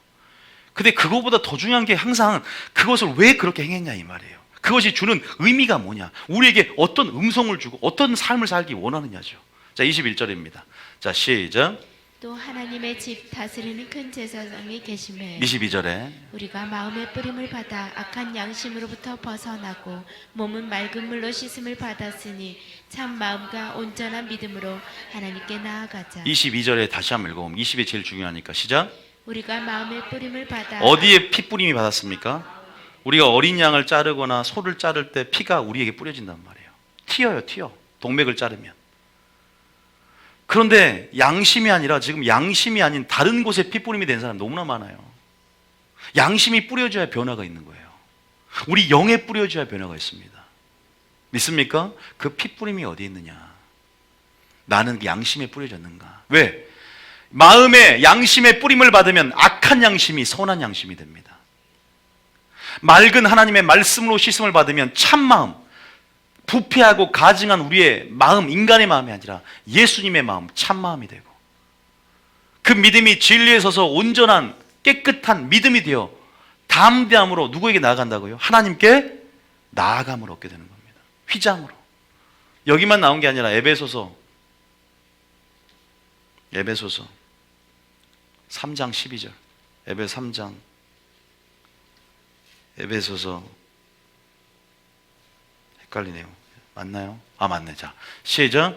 근데 그거보다 더 중요한 게 항상 그것을 왜 그렇게 행했냐 이 말이에요. 그것이 주는 의미가 뭐냐, 우리에게 어떤 음성을 주고 어떤 삶을 살기 원하느냐죠. 자, 21절입니다. 자, 시작. 또 하나님의 집 다스리는 큰 제사장이 계심에 22절에 우리가 마음의 뿌림을 받아 악한 양심으로부터 벗어나고 몸은 맑은 물로 씻음을 받았으니 참 마음과 온전한 믿음으로 하나님께 나아가자. 22절에 다시 한번 읽어보면 20이 제일 중요하니까 시작. 우리가 마음의 뿌림을 받아. 어디에 피 뿌림이 받았습니까? 우리가 어린 양을 자르거나 소를 자를 때 피가 우리에게 뿌려진단 말이에요. 튀어요. 동맥을 자르면. 그런데 양심이 아니라 지금 양심이 아닌 다른 곳에 피 뿌림이 된 사람 너무나 많아요. 양심이 뿌려져야 변화가 있는 거예요. 우리 영에 뿌려져야 변화가 있습니다. 믿습니까? 그 피 뿌림이 어디 있느냐? 나는 양심에 뿌려졌는가? 왜? 마음에 양심의 뿌림을 받으면 악한 양심이 선한 양심이 됩니다. 맑은 하나님의 말씀으로 씻음을 받으면 참마음, 부패하고 가증한 우리의 마음, 인간의 마음이 아니라 예수님의 마음, 참마음이 되고, 그 믿음이 진리에 서서 온전한 깨끗한 믿음이 되어 담대함으로 누구에게 나아간다고요? 하나님께 나아감을 얻게 되는 겁니다. 휘장으로. 여기만 나온 게 아니라 에베소서 3장 12절. 에베소서 헷갈리네요. 맞나요? 아, 맞네. 자, 시작.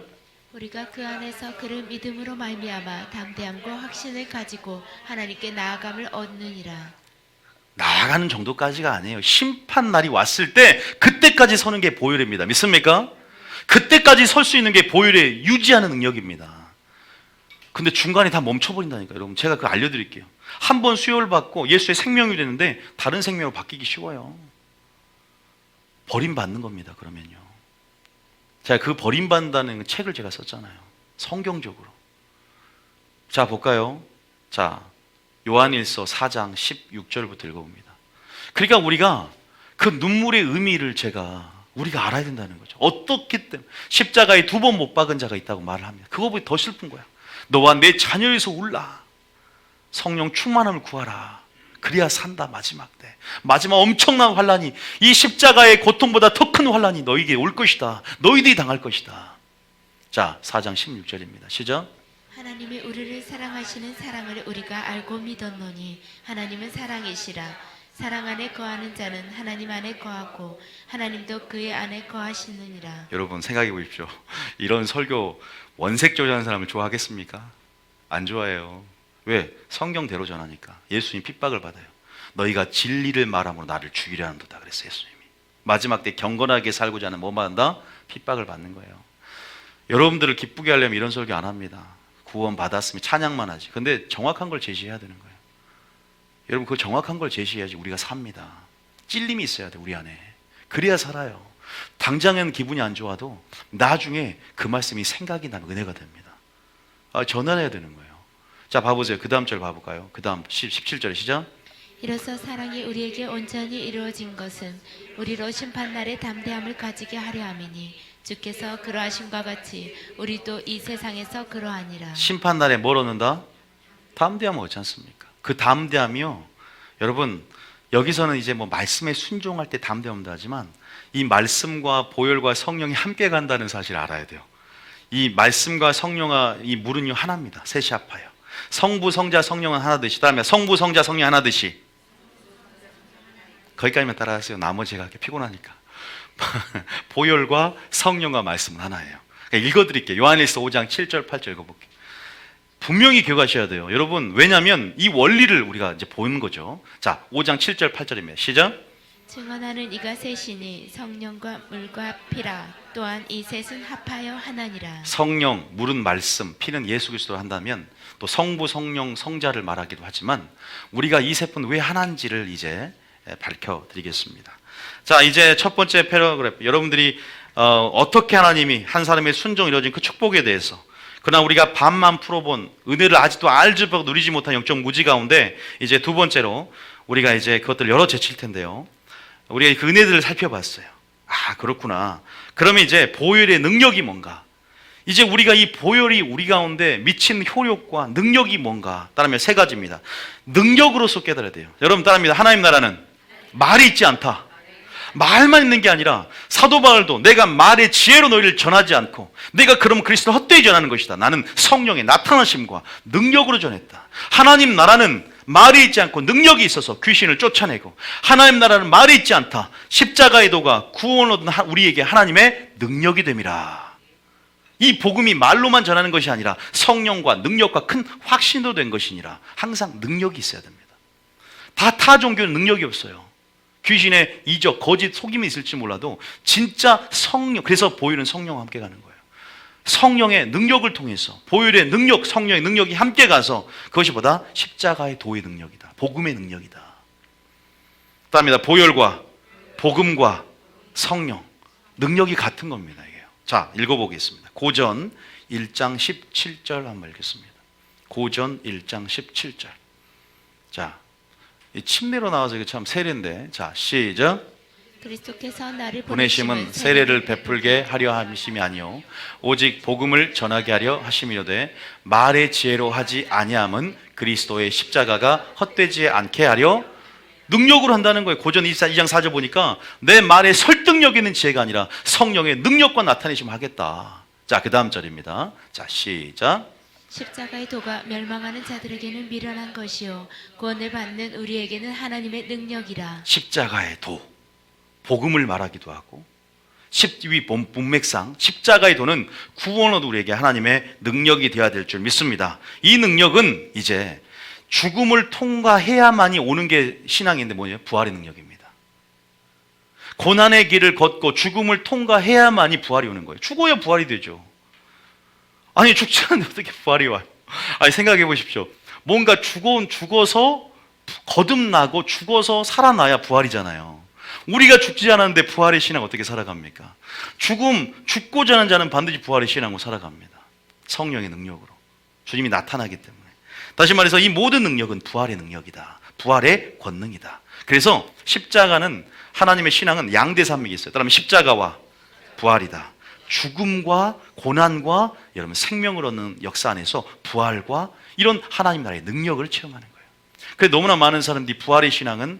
우리가 그 안에서 그를 믿음으로 말미암아 담대함과 확신을 가지고 하나님께 나아감을 얻느니라. 나아가는 정도까지가 아니에요. 심판 날이 왔을 때 그때까지 서는 게 보혈입니다. 믿습니까? 그때까지 설 수 있는 게 보혈의 유지하는 능력입니다. 근데 중간에 다 멈춰버린다니까요. 여러분, 제가 그거 알려드릴게요. 한 번 수혈 받고 예수의 생명이 되는데 다른 생명으로 바뀌기 쉬워요. 버림받는 겁니다. 그러면요. 제가 그 버림받는다는 책을 제가 썼잖아요. 성경적으로. 자, 볼까요? 자, 요한일서 4장 16절부터 읽어봅니다. 그러니까 우리가 그 눈물의 의미를 우리가 알아야 된다는 거죠. 어떻기 때문에 십자가에 2번 못 박은 자가 있다고 말을 합니다. 그거보다 더 슬픈 거야. 너와 내 자녀에서 울라. 성령 충만함을 구하라. 그래야 산다. 마지막 때. 마지막 엄청난 환란이, 이 십자가의 고통보다 더 큰 환란이 너희에게 올 것이다. 너희들이 당할 것이다. 자, 4장 16절입니다. 시작. 하나님이 우리를 사랑하시는 사랑을 우리가 알고 믿었노니 하나님은 사랑이시라. 사랑 안에 거하는 자는 하나님 안에 거하고 하나님도 그의 안에 거하시느니라. 여러분, 생각해 보십시오. 이런 설교 원색적으로 하는 사람을 좋아하겠습니까? 안 좋아해요. 왜? 성경대로 전하니까. 예수님 핍박을 받아요. 너희가 진리를 말함으로 나를 죽이려 한다 그랬어요. 예수님이. 마지막 때 경건하게 살고자 하는 뭐 받는다? 핍박을 받는 거예요. 여러분들을 기쁘게 하려면 이런 설교 안 합니다. 구원 받았으면 찬양만 하지. 근데 정확한 걸 제시해야 되는 거예요. 여러분, 그 정확한 걸 제시해야지 우리가 삽니다. 찔림이 있어야 돼, 우리 안에. 그래야 살아요. 당장은 기분이 안 좋아도 나중에 그 말씀이 생각이 나면 은혜가 됩니다. 전환해야 되는 거예요. 자, 봐보세요. 그 다음 절 봐볼까요? 그 다음 17절 시작. 이로써 사랑이 우리에게 온전히 이루어진 것은 우리로 심판날에 담대함을 가지게 하려 함이니 주께서 그러하심과 같이 우리도 이 세상에서 그러하니라. 심판날에 뭘 얻는다? 담대함을 얻지 않습니까? 그 담대함이요, 여러분, 여기서는 이제 뭐 말씀에 순종할 때 담대함도 하지만 이 말씀과 보혈과 성령이 함께 간다는 사실을 알아야 돼요. 이 말씀과 성령과 이 물은요 하나입니다. 셋이 아파요. 성부, 성자, 성령은 하나듯이. 다음에 성부, 성자, 성령 하나듯이. 거기까지만 따라하세요. 나머지가 이렇게 피곤하니까. 보혈과 성령과 말씀은 하나예요. 그러니까 읽어드릴게요. 요한일서 5장 7절 8절 읽어볼게요. 분명히 기억하셔야 돼요. 여러분, 왜냐하면 이 원리를 우리가 이제 보는 거죠. 자, 5장 7절 8절입니다. 시작. 증언하는 이가 셋이니 성령과 물과 피라. 또한 이 셋은 합하여 하나니라. 성령, 물은 말씀, 피는 예수 그리스도를 한다면 또 성부, 성령, 성자를 말하기도 하지만 우리가 이 세 분 왜 하나인지를 이제 밝혀드리겠습니다. 자, 이제 첫 번째 패러그래프. 여러분들이 어떻게 하나님이 한 사람의 순종이 이루어진 그 축복에 대해서, 그러나 우리가 반만 풀어본 은혜를 아직도 알지 못하고 누리지 못한 영적 무지 가운데 이제 두 번째로 우리가 이제 그것들을 열어 제칠 텐데요. 우리가 그 은혜들을 살펴봤어요. 아, 그렇구나. 그러면 이제 보혈의 능력이 뭔가? 이제 우리가 이 보혈이 우리 가운데 미친 효력과 능력이 뭔가? 따르면 세 가지입니다. 능력으로서 깨달아야 돼요. 여러분 따릅니다. 하나님 나라는 말이 있지 않다. 말만 있는 게 아니라 사도 바울도 내가 말의 지혜로 너희를 전하지 않고 내가 그러면 그리스도를 헛되이 전하는 것이다. 나는 성령의 나타나심과 능력으로 전했다. 하나님 나라는 말이 있지 않고 능력이 있어서 귀신을 쫓아내고, 하나님 나라는 말이 있지 않다. 십자가의 도가 구원을 얻은 우리에게 하나님의 능력이 됨이라. 이 복음이 말로만 전하는 것이 아니라 성령과 능력과 큰 확신도 된 것이니라. 항상 능력이 있어야 됩니다. 타 종교는 능력이 없어요. 귀신의 이적, 거짓, 속임이 있을지 몰라도 진짜 성령, 그래서 보혈은 성령과 함께 가는 거예요. 성령의 능력을 통해서, 보혈의 능력, 성령의 능력이 함께 가서 그것이 보다 십자가의 도의 능력이다. 복음의 능력이다. 그다음에 보혈과 복음과 성령, 능력이 같은 겁니다. 이게요. 자, 읽어보겠습니다. 고전 1장 17절 한번 읽겠습니다. 고전 1장 17절. 자, 이 침례로 나와서 이게 참 세례인데, 자, 시작. 그리스도께서 나를 보내심은 세례를 베풀게 하려 하심이 아니요 오직 복음을 전하게 하려 하심이로되 말의 지혜로 하지 아니함은 그리스도의 십자가가 헛되지 않게 하려 능력으로 한다는 거예요. 고전 2장 4절 보니까 내 말에 설득력 있는 지혜가 아니라 성령의 능력과 나타내심 하겠다. 자, 그 다음 절입니다. 자, 시작. 십자가의 도가 멸망하는 자들에게는 미련한 것이요 구원을 받는 우리에게는 하나님의 능력이라. 십자가의 도, 복음을 말하기도 하고 위 문맥상 십자가의 도는 구원을 우리에게 하나님의 능력이 되어야 될 줄 믿습니다. 이 능력은 이제 죽음을 통과해야만이 오는 게 신앙인데 뭐예요? 부활의 능력입니다. 고난의 길을 걷고 죽음을 통과해야만이 부활이 오는 거예요. 죽어야 부활이 되죠. 아니, 죽지 않는데 어떻게 부활이 와요? 아니, 생각해 보십시오. 뭔가 죽어서 거듭나고 죽어서 살아나야 부활이잖아요. 우리가 죽지 않았는데 부활의 신앙 어떻게 살아갑니까? 죽고자 하는 자는 반드시 부활의 신앙으로 살아갑니다. 성령의 능력으로. 주님이 나타나기 때문에. 다시 말해서 이 모든 능력은 부활의 능력이다. 부활의 권능이다. 그래서 십자가는, 하나님의 신앙은 양대산맥이 있어요. 따라하면 십자가와 부활이다. 죽음과 고난과 여러분 생명을 얻는 역사 안에서 부활과 이런 하나님 나라의 능력을 체험하는 거예요. 그래서 너무나 많은 사람들이 부활의 신앙은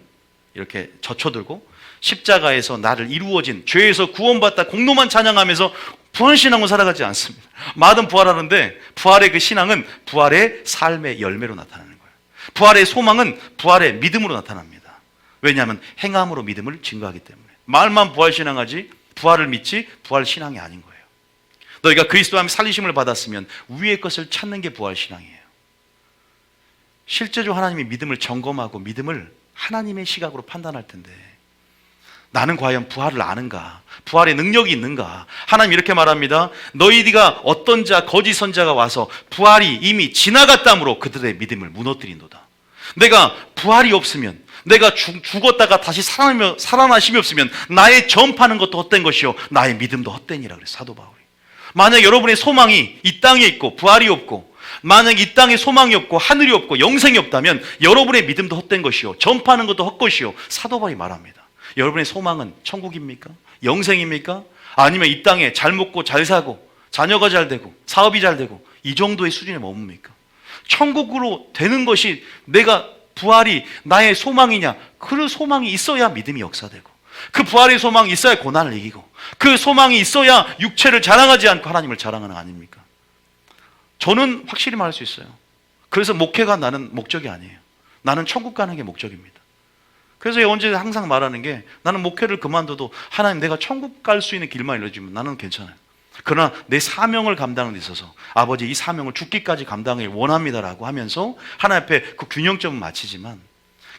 이렇게 젖혀들고 십자가에서 나를 이루어진 죄에서 구원받다 공로만 찬양하면서 부활 신앙으로 살아가지 않습니다. 마든 부활하는데 부활의 그 신앙은 부활의 삶의 열매로 나타나는 거예요. 부활의 소망은 부활의 믿음으로 나타납니다. 왜냐하면 행함으로 믿음을 증거하기 때문에. 말만 부활 신앙하지 부활을 믿지 부활 신앙이 아닌 거예요. 너희가 그리스도 안에 살리심을 받았으면 위의 것을 찾는 게 부활 신앙이에요. 실제로 하나님이 믿음을 점검하고 믿음을 하나님의 시각으로 판단할 텐데 나는 과연 부활을 아는가? 부활의 능력이 있는가? 하나님 이렇게 말합니다. 너희가 어떤 자 거짓 선자가 와서 부활이 이미 지나갔다므로 그들의 믿음을 무너뜨린도다. 내가 부활이 없으면, 내가 죽었다가 다시 살아나심이 없으면 나의 전파하는 것도 헛된 것이요 나의 믿음도 헛되니라 그래서 사도 바울이. 만약 여러분의 소망이 이 땅에 있고 부활이 없고 만약 이 땅에 소망이 없고 하늘이 없고 영생이 없다면 여러분의 믿음도 헛된 것이요 전파하는 것도 헛것이요 사도 바울이 말합니다. 여러분의 소망은 천국입니까? 영생입니까? 아니면 이 땅에 잘 먹고 잘 사고 자녀가 잘 되고 사업이 잘 되고 이 정도의 수준에 머뭅니까? 천국으로 되는 것이 내가 부활이 나의 소망이냐? 그 소망이 있어야 믿음이 역사되고 그 부활의 소망이 있어야 고난을 이기고 그 소망이 있어야 육체를 자랑하지 않고 하나님을 자랑하는 거 아닙니까? 저는 확실히 말할 수 있어요. 그래서 목회가 나는 목적이 아니에요. 나는 천국 가는 게 목적입니다. 그래서 언제 항상 말하는 게 나는 목회를 그만둬도 하나님 내가 천국 갈 수 있는 길만 알려주면 나는 괜찮아요. 그러나 내 사명을 감당하는 데 있어서 아버지 이 사명을 죽기까지 감당을 원합니다라고 하면서 하나님 앞에 그 균형점은 맞추지만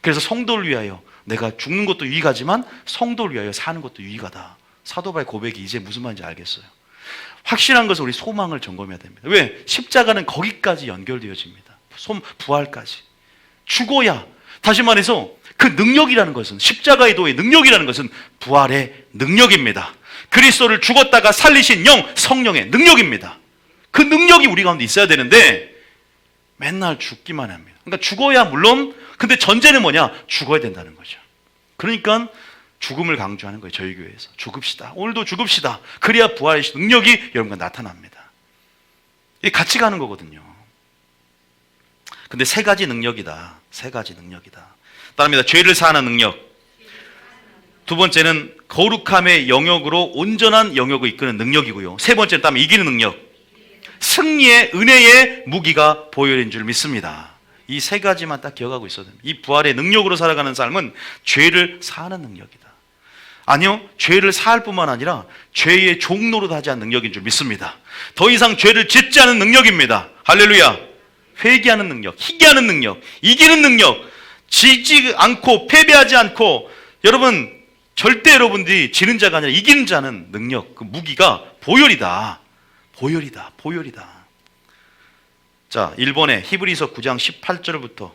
그래서 성도를 위하여 내가 죽는 것도 유익하지만 성도를 위하여 사는 것도 유익하다. 사도 바울의 고백이 이제 무슨 말인지 알겠어요. 확실한 것은 우리 소망을 점검해야 됩니다. 왜? 십자가는 거기까지 연결되어집니다. 부활까지. 죽어야 다시 말해서 그 능력이라는 것은 십자가의 도의 능력이라는 것은 부활의 능력입니다. 그리스도를 죽었다가 살리신 영 성령의 능력입니다. 그 능력이 우리 가운데 있어야 되는데 맨날 죽기만 합니다. 그러니까 죽어야 물론 근데 전제는 뭐냐? 죽어야 된다는 거죠. 그러니까 죽음을 강조하는 거예요. 저희 교회에서 죽읍시다. 오늘도 죽읍시다. 그래야 부활의 능력이 여러분과 나타납니다. 이게 같이 가는 거거든요. 근데 세 가지 능력이다. 세 가지 능력이다. 따릅니다. 죄를 사하는 능력. 두 번째는 거룩함의 영역으로 온전한 영역을 이끄는 능력이고요. 세 번째는 따르면 이기는 능력. 승리의 은혜의 무기가 보혈인 줄 믿습니다. 이 세 가지만 딱 기억하고 있어야 됩니다. 이 부활의 능력으로 살아가는 삶은 죄를 사하는 능력이다. 아니요, 죄를 사할 뿐만 아니라 죄의 종로로 하지 않는 능력인 줄 믿습니다. 더 이상 죄를 짓지 않은 능력입니다. 할렐루야. 회개하는 능력, 희귀하는 능력, 이기는 능력, 지지 않고 패배하지 않고 여러분 절대 여러분들이 지는 자가 아니라 이기는 자는 능력, 그 무기가 보혈이다. 보혈이다. 보혈이다. 자, 1번에 히브리서 9장 18절부터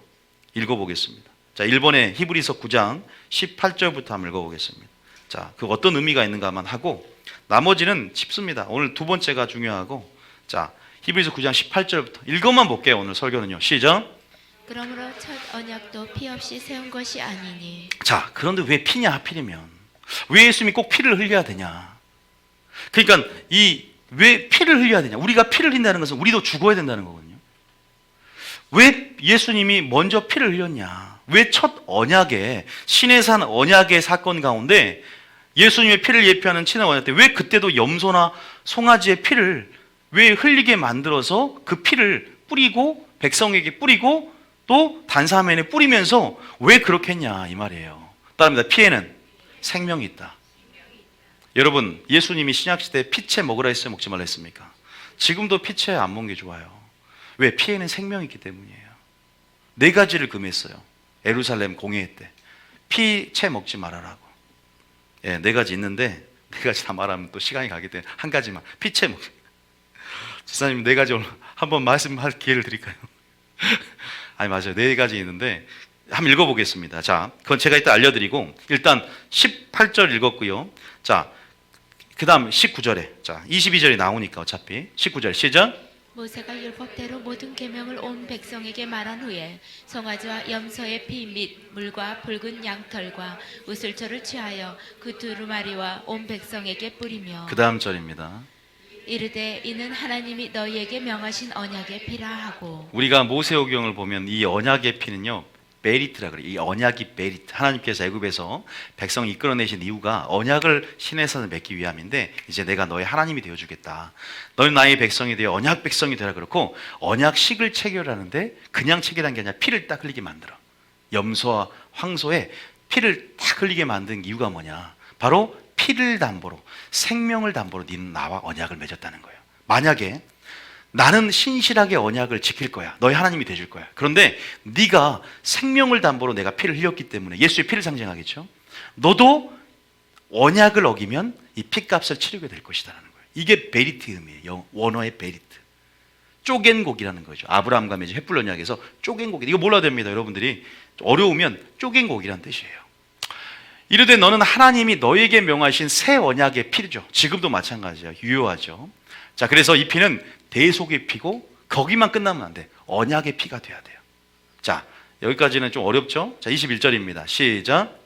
읽어보겠습니다. 자, 1번에 히브리서 9장 18절부터 한번 읽어보겠습니다. 자, 그 어떤 의미가 있는가만 하고 나머지는 쉽습니다. 오늘 두 번째가 중요하고, 자, 히브리서 9장 18절부터 이것만 볼게요. 오늘 설교는요. 시작. 그러므로 첫 언약도 피 없이 세운 것이 아니니. 자, 그런데 왜 피냐 하필이면? 왜 예수님이 꼭 피를 흘려야 되냐? 그러니까 왜 피를 흘려야 되냐? 우리가 피를 흘린다는 것은 우리도 죽어야 된다는 거거든요. 왜 예수님이 먼저 피를 흘렸냐? 왜 첫 언약의 시내산 언약의 사건 가운데 예수님의 피를 예표하는 친한 언약 때 왜 그때도 염소나 송아지의 피를 왜 흘리게 만들어서 그 피를 뿌리고 백성에게 뿌리고 또 단사면에 뿌리면서 왜 그렇게 했냐 이 말이에요. 따릅니다. 피에는 생명이 있다. 여러분, 예수님이 신약시대에 피채 먹으라 했어요? 먹지 말라 했습니까? 지금도 피채 안 먹는 게 좋아요. 왜? 피에는 생명이 있기 때문이에요. 4가지를 금했어요. 예루살렘 공회 때 피채 먹지 말아라고. 예, 4가지 있는데 4가지 다 말하면 또 시간이 가기 때문에 한 가지만 피채 먹. 지사님 4가지 오늘 한번 말씀할 기회를 드릴까요? 아니 맞아요. 4가지 있는데 한번 읽어보겠습니다. 자, 그건 제가 이따 알려드리고 일단 18절 읽었고요. 자, 그 다음 19절에 자 22절이 나오니까 어차피 19절 시작. 모세가 율법대로 모든 계명을 온 백성에게 말한 후에 송아지와 염소의 피 및 물과 붉은 양털과 우슬초를 취하여 그 두루마리와 온 백성에게 뿌리며 그 다음 절입니다. 이르되 이는 하나님이 너희에게 명하신 언약의 피라 하고. 우리가 모세오경을 보면 이 언약의 피는요 메리트라 그래요. 이 언약이 메리트. 하나님께서 애굽에서 백성을 이끌어내신 이유가 언약을 시내산을 맺기 위함인데 이제 내가 너의 하나님이 되어주겠다. 너는 나의 백성이 되어 언약 백성이 되라 그렇고 언약식을 체결하는데 그냥 체결한 게 아니라 피를 딱 흘리게 만들어. 염소와 황소에 피를 딱 흘리게 만든 이유가 뭐냐. 바로 피를 담보로 생명을 담보로 너는 나와 언약을 맺었다는 거예요. 만약에 나는 신실하게 언약을 지킬 거야. 너희 하나님이 되줄 거야. 그런데 네가 생명을 담보로 내가 피를 흘렸기 때문에 예수의 피를 상징하겠죠. 너도 언약을 어기면 이 피값을 치르게 될 것이라는 거예요. 이게 베리트 의미예요. 원어의 베리트. 쪼갠 고기라는 거죠. 아브라함과 맺은 횃불 언약에서 쪼갠 고기. 이거 몰라야 됩니다. 여러분들이 어려우면 쪼갠 고기란 뜻이에요. 이르되 너는 하나님이 너에게 명하신 새 언약의 피죠. 지금도 마찬가지야. 유효하죠. 자, 그래서 이 피는 대속의 피고 거기만 끝나면 안 돼. 언약의 피가 돼야 돼요. 자, 여기까지는 좀 어렵죠? 자, 21절입니다. 시작.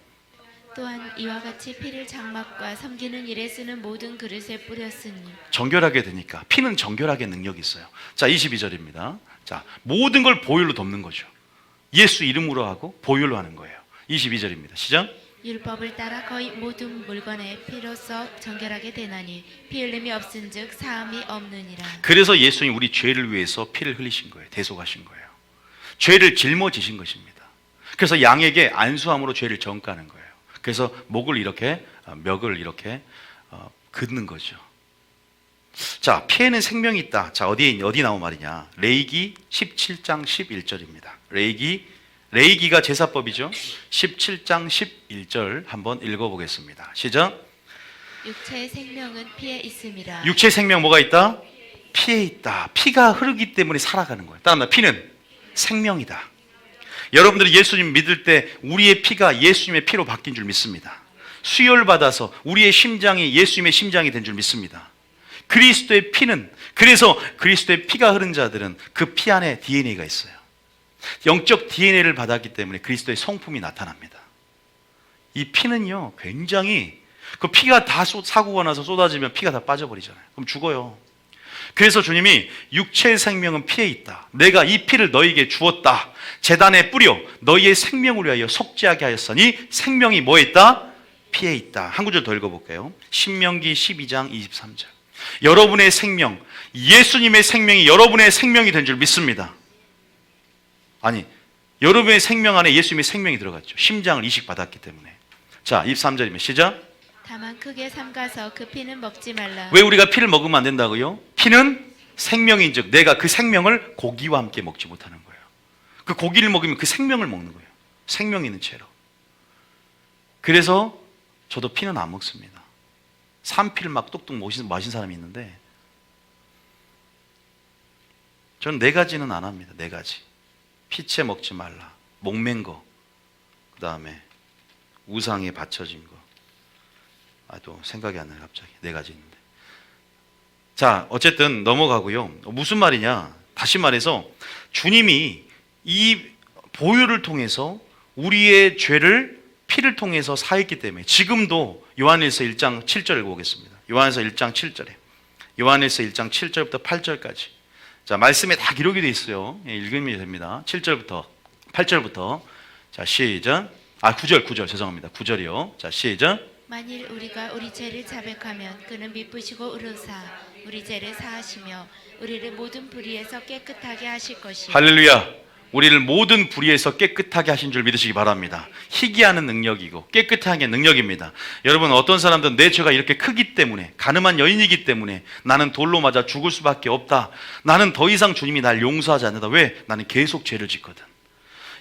또한 이와 같이 피를 장막과 섬기는 일에 쓰는 모든 그릇에 뿌렸으니. 정결하게 되니까 피는 정결하게 능력이 있어요. 자, 22절입니다. 자, 모든 걸 보혈로 덮는 거죠. 예수 이름으로 하고 보혈로 하는 거예요. 22절입니다. 시작. 율법을 따라 거의 모든 물건에 피로써 정결하게 되나니 피 흘림이 없은즉 사함이 없느니라. 그래서 예수님이 우리 죄를 위해서 피를 흘리신 거예요. 대속하신 거예요. 죄를 짊어지신 것입니다. 그래서 양에게 안수함으로 죄를 정가는 거예요. 그래서 목을 이렇게 멱을 이렇게 긋는 거죠. 자, 피에는 생명이 있다. 자, 어디 나온 말이냐? 레위기 17장 11절입니다. 레위기가 제사법이죠. 17장 11절 한번 읽어보겠습니다. 시작. 육체의 생명은 피에 있음이라. 육체의 생명 뭐가 있다? 피에 있다. 피가 흐르기 때문에 살아가는 거예요. 따라합니다. 피는 생명이다. 여러분들이 예수님 믿을 때 우리의 피가 예수님의 피로 바뀐 줄 믿습니다. 수혈받아서 우리의 심장이 예수님의 심장이 된 줄 믿습니다. 그리스도의 피는, 그래서 그리스도의 피가 흐른 자들은 그 피 안에 DNA가 있어요. 영적 DNA를 받았기 때문에 그리스도의 성품이 나타납니다. 이 피는요 굉장히 그 피가 다 사고가 나서 쏟아지면 피가 다 빠져버리잖아요. 그럼 죽어요. 그래서 주님이 육체의 생명은 피에 있다. 내가 이 피를 너희에게 주었다. 제단에 뿌려 너희의 생명을 위하여 속죄하게 하였으니 생명이 뭐에 있다? 피에 있다. 한 구절 더 읽어볼게요. 신명기 12장 23절. 여러분의 생명, 예수님의 생명이 여러분의 생명이 된 줄 믿습니다. 아니, 여러분의 생명 안에 예수님의 생명이 들어갔죠. 심장을 이식받았기 때문에. 자, 23절이면 시작. 다만 크게 삼가서 그 피는 먹지 말라. 왜 우리가 피를 먹으면 안 된다고요? 피는 생명인즉 내가 그 생명을 고기와 함께 먹지 못하는 거예요. 그 고기를 먹으면 그 생명을 먹는 거예요. 생명 있는 채로. 그래서 저도 피는 안 먹습니다. 산피를 막 뚝뚝 마신 사람이 있는데 저는 4가지는 안 합니다. 4가지. 피채 먹지 말라. 목맨 거. 그 다음에 우상에 바쳐진 거. 또 생각이 안 나요. 갑자기 네 가지 있는데. 자, 어쨌든 넘어가고요. 무슨 말이냐? 다시 말해서 주님이 이 보혈을 통해서 우리의 죄를 피를 통해서 사했기 때문에 지금도 요한일서 1장 7절을 보겠습니다. 요한일서 1장 7절에 요한일서 1장 7절부터 8절까지. 자, 말씀에 다 기록이 되어 있어요. 읽으면 됩니다. 7절부터 8절부터. 자, 시작. 9절 죄송합니다. 9절이요. 자, 시작. 만일 우리가 우리 죄를 자백하면 그는 미쁘시고 의로사 우리 죄를 사하시며 우리를 모든 불의에서 깨끗하게 하실 것이요. 할렐루야. 우리를 모든 불의에서 깨끗하게 하신 줄 믿으시기 바랍니다. 희귀하는 능력이고 깨끗하게 능력입니다. 여러분, 어떤 사람들은 내 죄가 이렇게 크기 때문에, 가늠한 여인이기 때문에 나는 돌로 맞아 죽을 수밖에 없다, 나는 더 이상 주님이 날 용서하지 않는다. 왜? 나는 계속 죄를 짓거든.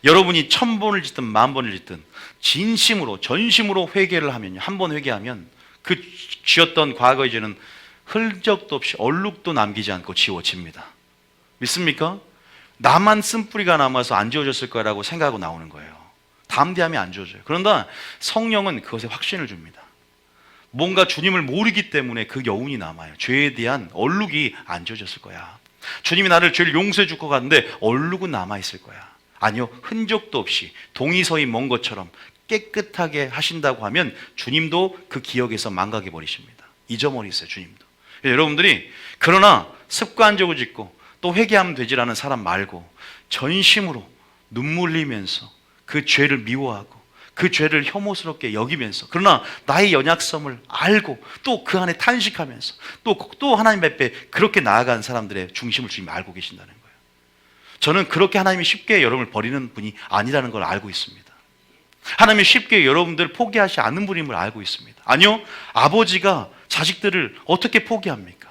여러분이 1000번을 짓든 10,000번을 짓든 진심으로 전심으로 회개를 하면요, 한 번 회개하면 그 지었던 과거의 죄는 흔적도 없이 얼룩도 남기지 않고 지워집니다. 믿습니까? 나만 쓴뿌리가 남아서 안 지워졌을 거라고 생각하고 나오는 거예요. 담대하면 안 지워져요. 그런데 성령은 그것에 확신을 줍니다. 뭔가 주님을 모르기 때문에 그 여운이 남아요. 죄에 대한 얼룩이 안 지워졌을 거야. 주님이 나를 죄를 용서해 줄 것 같은데 얼룩은 남아있을 거야. 아니요, 흔적도 없이 동의서이 먼 것처럼 깨끗하게 하신다고 하면 주님도 그 기억에서 망각해 버리십니다. 잊어버리세요, 주님도. 여러분들이 그러나 습관적으로 짓고 또 회개하면 되지라는 사람 말고 전심으로 눈물 흘리면서 그 죄를 미워하고 그 죄를 혐오스럽게 여기면서, 그러나 나의 연약성을 알고 또 그 안에 탄식하면서 또 하나님 앞에 그렇게 나아가는 사람들의 중심을 주님이 알고 계신다는 거예요. 저는 그렇게 하나님이 쉽게 여러분을 버리는 분이 아니라는 걸 알고 있습니다. 하나님이 쉽게 여러분들을 포기하지 않는 분임을 알고 있습니다. 아니요, 아버지가 자식들을 어떻게 포기합니까?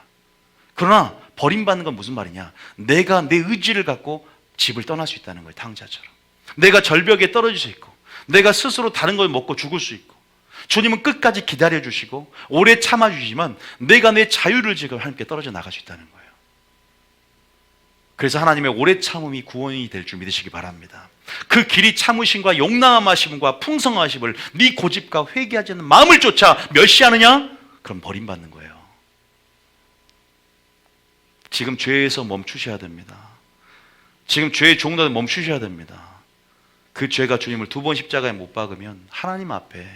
그러나 버림받는 건 무슨 말이냐? 내가 내 의지를 갖고 집을 떠날 수 있다는 거예요. 탕자처럼. 내가 절벽에 떨어질 수 있고, 내가 스스로 다른 걸 먹고 죽을 수 있고, 주님은 끝까지 기다려주시고 오래 참아주시지만 내가 내 자유를 지금 하나님께 떨어져 나갈 수 있다는 거예요. 그래서 하나님의 오래 참음이 구원이 될 줄 믿으시기 바랍니다. 그 길이 참으심과 용납하심과 풍성하심을 네 고집과 회개하지 않는 마음을 쫓아 멸시하느냐? 그럼 버림받는 거예요. 지금 죄에서 멈추셔야 됩니다. 지금 죄의 종로에 멈추셔야 됩니다. 그 죄가 주님을 2번 십자가에 못 박으면 하나님 앞에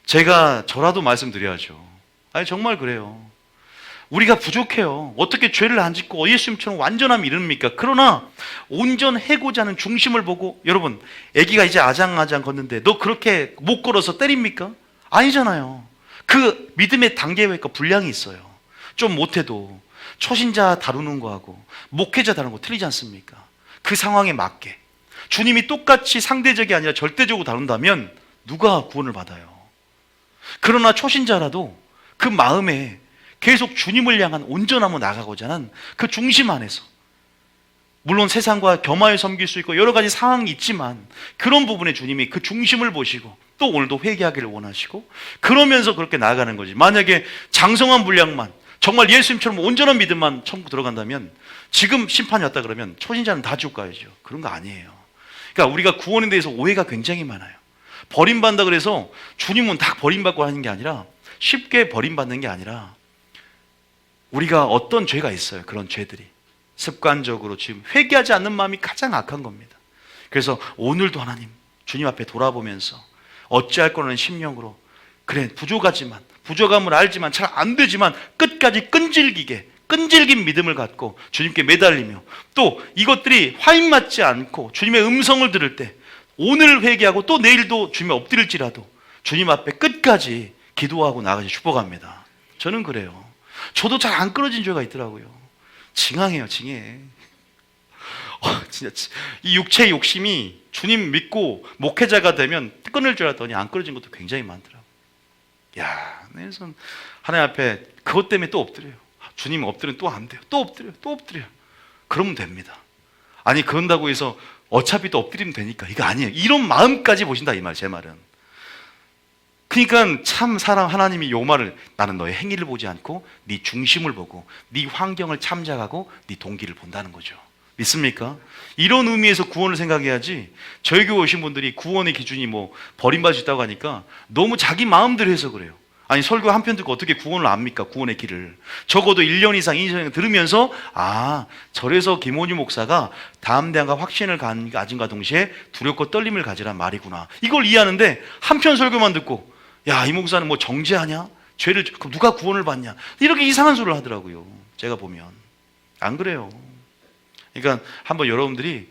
제가 저라도 말씀드려야죠. 아니, 정말 그래요. 우리가 부족해요. 어떻게 죄를 안 짓고 예수님처럼 완전함이 이릅니까? 그러나 온전해고자 하는 중심을 보고, 여러분, 아기가 이제 아장아장 걷는데 너 그렇게 못 걸어서 때립니까? 아니잖아요. 그 믿음의 단계와 분량이 있어요. 좀 못해도 초신자 다루는 거하고 목회자 다루는 거 틀리지 않습니까? 그 상황에 맞게 주님이 똑같이 상대적이 아니라 절대적으로 다룬다면 누가 구원을 받아요? 그러나 초신자라도 그 마음에 계속 주님을 향한 온전함으로 나가고자 하는 그 중심 안에서, 물론 세상과 겸하여 섬길 수 있고 여러 가지 상황이 있지만 그런 부분에 주님이 그 중심을 보시고 또 오늘도 회개하기를 원하시고 그러면서 그렇게 나아가는 거지. 만약에 장성한 분량만, 정말 예수님처럼 온전한 믿음만 천국 들어간다면 지금 심판이 왔다 그러면 초신자는 다 지옥 가야죠. 그런 거 아니에요. 그러니까 우리가 구원에 대해서 오해가 굉장히 많아요. 버림받는다 그래서 주님은 다 버림받고 하는 게 아니라, 쉽게 버림받는 게 아니라 우리가 어떤 죄가 있어요. 그런 죄들이 습관적으로 지금 회개하지 않는 마음이 가장 악한 겁니다. 그래서 오늘도 하나님 주님 앞에 돌아보면서 어찌할 거라는 심령으로, 그래 부족하지만, 부족함을 알지만 잘 안 되지만 끝까지 끈질긴 믿음을 갖고 주님께 매달리며, 또 이것들이 화인 맞지 않고 주님의 음성을 들을 때 오늘 회개하고 또 내일도 주님에 엎드릴지라도 주님 앞에 끝까지 기도하고 나가시 축복합니다. 저는 그래요. 저도 잘 안 끊어진 죄가 있더라고요. 징하해요, 징해. 진짜 이 육체의 욕심이 주님 믿고 목회자가 되면 끊을 줄 알았더니 안 끊어진 것도 굉장히 많더라고요. 야, 그래서 하나님 앞에 그것 때문에 또 엎드려요. 주님 엎드리면 또 안 돼요. 또 엎드려요. 그러면 됩니다. 아니, 그런다고 해서 어차피 또 엎드리면 되니까, 이거 아니에요. 이런 마음까지 보신다, 이 말, 제 말은. 그러니까 참 사람, 하나님이 요 말을, 나는 너의 행위를 보지 않고 네 중심을 보고 네 환경을 참작하고 네 동기를 본다는 거죠. 믿습니까? 이런 의미에서 구원을 생각해야지, 저희 교회 오신 분들이 구원의 기준이 뭐 버림받을 수 있다고 하니까 너무 자기 마음대로 해서 그래요. 아니 설교 한 편 듣고 어떻게 구원을 압니까? 구원의 길을. 적어도 1년 이상, 2년 이상 들으면서 아, 저래서 김원주 목사가 담대함과 확신을 가진과 동시에 두렵고 떨림을 가지란 말이구나. 이걸 이해하는데 한 편 설교만 듣고 야, 이 목사는 뭐 정죄하냐? 죄를 그럼 누가 구원을 받냐? 이렇게 이상한 소리를 하더라고요. 제가 보면. 안 그래요. 그러니까 한번 여러분들이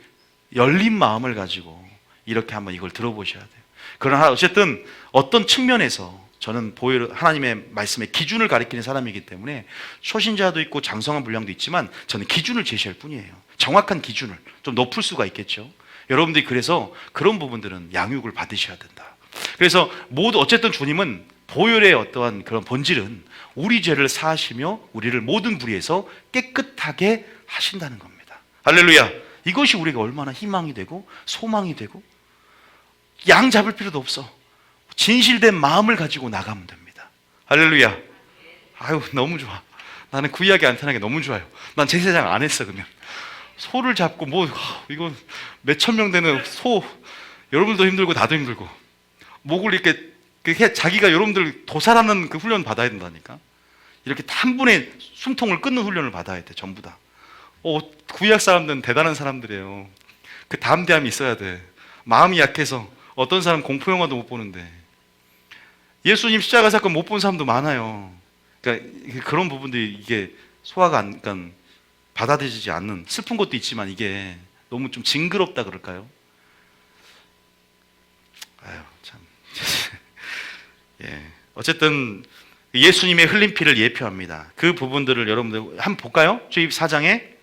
열린 마음을 가지고 이렇게 한번 이걸 들어보셔야 돼요. 그러나 어쨌든 어떤 측면에서 저는 하나님의 말씀의 기준을 가리키는 사람이기 때문에 초신자도 있고 장성한 분량도 있지만 저는 기준을 제시할 뿐이에요. 정확한 기준을. 좀 높을 수가 있겠죠. 여러분들이 그래서 그런 부분들은 양육을 받으셔야 된다. 그래서 모두 어쨌든 주님은 보혈의 어떠한 그런 본질은 우리 죄를 사하시며 우리를 모든 불의에서 깨끗하게 하신다는 겁니다. 할렐루야. 이것이 우리가 얼마나 희망이 되고 소망이 되고 양 잡을 필요도 없어. 진실된 마음을 가지고 나가면 됩니다. 할렐루야. 아유, 너무 좋아. 나는 그 이야기 안 타는 게 너무 좋아요. 난 제사장 안 했어. 그러면 소를 잡고 뭐 이거 몇천 명 되는 소, 여러분도 힘들고 나도 힘들고 목을 이렇게 자기가 여러분들 도살하는 그 훈련 받아야 된다니까. 이렇게 한 분의 숨통을 끊는 훈련을 받아야 돼. 전부 다. 구약 사람들은 대단한 사람들이에요. 그 담대함이 있어야 돼. 마음이 약해서 어떤 사람 공포영화도 못 보는데 예수님 십자가 사건 못 본 사람도 많아요. 그러니까 그런 부분들이 이게 소화가 그러니까 받아들이지 않는 슬픈 것도 있지만 이게 너무 좀 징그럽다 그럴까요? 아유 참. 예. 어쨌든 예수님의 흘린 피를 예표합니다. 그 부분들을 여러분들 한번 볼까요? 출애굽 4장에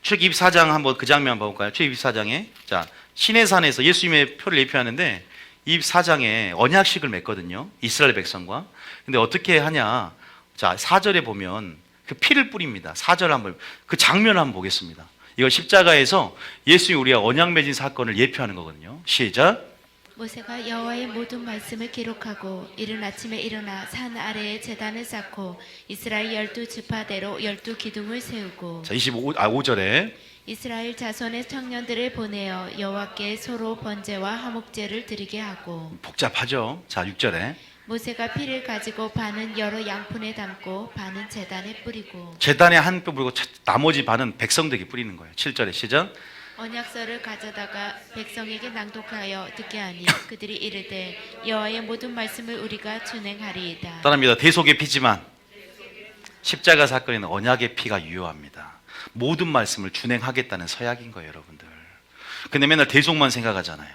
출애굽 4장 한번 그 장면 한번 볼까요? 출애굽 4장에 자 시내산에서 예수님의 표를 예표하는데 이 4장에 언약식을 맺거든요. 이스라엘 백성과. 근데 어떻게 하냐? 자 4절에 보면 그 피를 뿌립니다. 4절 한번 그 장면을 한번 보겠습니다. 이걸 십자가에서 예수님이 우리가 언약 맺은 사건을 예표하는 거거든요. 시작. 모세가 여호와의 모든 말씀을 기록하고 이른 아침에 일어나 산 아래에 제단을 쌓고 이스라엘 12지파대로 12기둥을 세우고 자 5절에 이스라엘 자손의 청년들을 보내어 여호와께 소로 번제와 화목제를 드리게 하고 복잡하죠. 자 6절에 모세가 피를 가지고 반은 여러 양푼에 담고 반은 제단에 뿌리고 제단에 한 뼈 뿌리고 나머지 반은 백성들에게 뿌리는 거예요. 7절에 시작. 언약서를 가져다가 백성에게 낭독하여 듣게 하니 그들이 이르되 여호와의 모든 말씀을 우리가 준행하리이다. 따릅니다. 대속의 피지만 십자가 사건에는 언약의 피가 유효합니다. 모든 말씀을 준행하겠다는 서약인 거예요, 여러분들. 근데 맨날 대속만 생각하잖아요.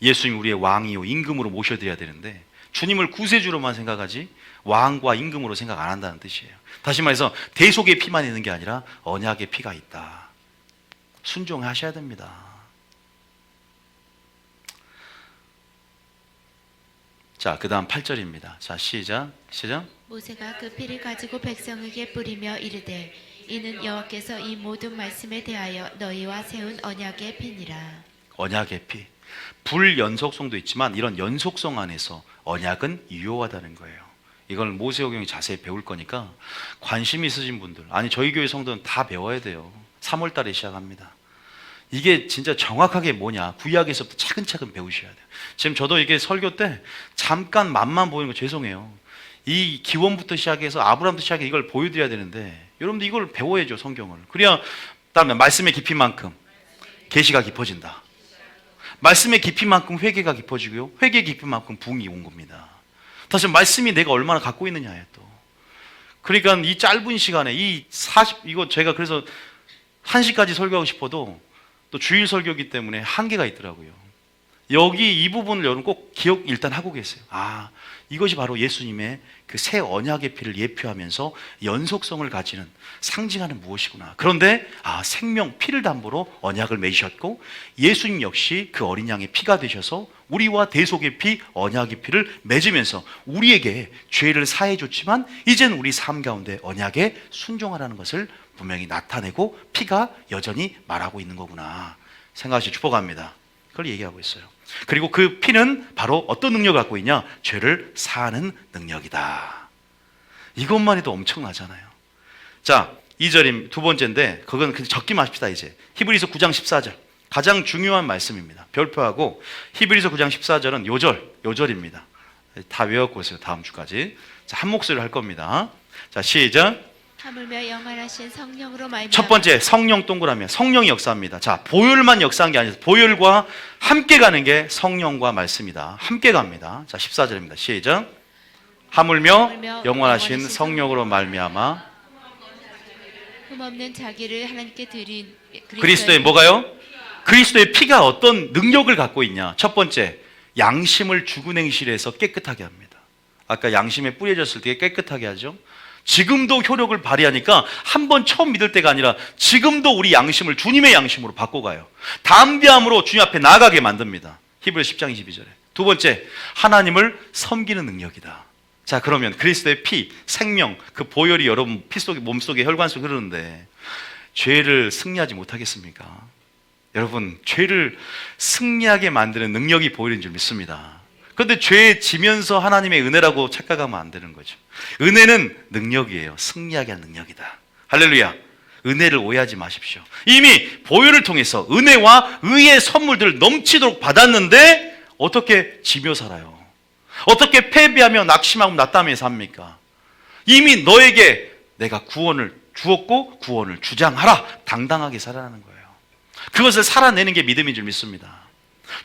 예수님 우리의 왕이요 임금으로 모셔드려야 되는데 주님을 구세주로만 생각하지 왕과 임금으로 생각 안 한다는 뜻이에요. 다시 말해서 대속의 피만 있는 게 아니라 언약의 피가 있다. 순종하셔야 됩니다. 자, 그 다음 8절입니다. 자, 시작. 모세가 그 피를 가지고 백성에게 뿌리며 이르되 이는 여호와께서 이 모든 말씀에 대하여 너희와 세운 언약의 피니라. 언약의 피. 불연속성도 있지만 이런 연속성 안에서 언약은 유효하다는 거예요. 이걸 모세오경이 자세히 배울 거니까 관심 있으신 분들, 아니 저희 교회 성도는 다 배워야 돼요. 3월 달에 시작합니다. 이게 진짜 정확하게 뭐냐, 구약에서부터 차근차근 배우셔야 돼요. 지금 저도 이게 설교 때 잠깐 맛만 보이는 거 죄송해요. 이 기원부터 시작해서 아브라함부터 시작해 이걸 보여드려야 되는데 여러분들 이걸 배워야죠, 성경을. 그래야 다음에 말씀의 깊이만큼 계시가 깊어진다. 말씀의 깊이만큼 회개가 깊어지고요, 회개의 깊이만큼 부흥이 온 겁니다. 다시 말씀이 내가 얼마나 갖고 있느냐에 또. 그러니까 이 짧은 시간에 이거 제가 그래서 1시까지 설교하고 싶어도 또 주일 설교이기 때문에 한계가 있더라고요. 여기 이 부분을 여러분 꼭 기억 일단 하고 계세요. 아, 이것이 바로 예수님의 그 새 언약의 피를 예표하면서 연속성을 가지는, 상징하는 무엇이구나. 그런데 생명, 피를 담보로 언약을 맺으셨고 예수님 역시 그 어린 양의 피가 되셔서 우리와 대속의 피, 언약의 피를 맺으면서 우리에게 죄를 사해 줬지만 이제는 우리 삶 가운데 언약에 순종하라는 것을 분명히 나타내고 피가 여전히 말하고 있는 거구나 생각하시 축복합니다. 그걸 얘기하고 있어요. 그리고 그 피는 바로 어떤 능력을 갖고 있냐? 죄를 사하는 능력이다. 이것만 해도 엄청나잖아요. 자, 2절임 두 번째인데 그건 그냥 적기 마십시다. 이제 히브리서 9장 14절 가장 중요한 말씀입니다. 별표하고 히브리서 9장 14절은 요절입니다. 다 외웠고 있어요. 다음 주까지. 자, 한 목소리로 할 겁니다. 자, 시작. 하물며 영원하신 성령으로 말미암아 첫 번째, 성령 동그라미. 성령이 역사합니다. 자, 보혈만 역사한 게 아니라 보혈과 함께 가는 게 성령과 말씀이다. 함께 갑니다. 자, 14절입니다. 시작. 하물며 영원하신 성령으로 말미암아 흠없는 자기를 하나님께 드린 그리스도의 뭐가요? 그리스도의 피가 어떤 능력을 갖고 있냐? 첫 번째, 양심을 죽은 행실에서 깨끗하게 합니다. 아까 양심에 뿌려졌을 때 깨끗하게 하죠. 지금도 효력을 발휘하니까 한 번 처음 믿을 때가 아니라 지금도 우리 양심을 주님의 양심으로 바꿔가요. 담대함으로 주님 앞에 나아가게 만듭니다. 히브리서 10장 22절에. 두 번째, 하나님을 섬기는 능력이다. 자, 그러면 그리스도의 피, 생명, 그 보혈이 여러분 피 속에, 몸 속에, 혈관 속에 흐르는데 죄를 승리하지 못하겠습니까? 여러분, 죄를 승리하게 만드는 능력이 보혈인 줄 믿습니다. 그런데 죄에 지면서 하나님의 은혜라고 착각하면 안 되는 거죠. 은혜는 능력이에요. 승리하게 하는 능력이다. 할렐루야. 은혜를 오해하지 마십시오. 이미 보혈을 통해서 은혜와 의의 선물들을 넘치도록 받았는데 어떻게 지며 살아요? 어떻게 패배하며 낙심하고 낙담해 삽니까? 이미 너에게 내가 구원을 주었고 구원을 주장하라. 당당하게 살아라는 거예요. 그것을 살아내는 게 믿음인 줄 믿습니다.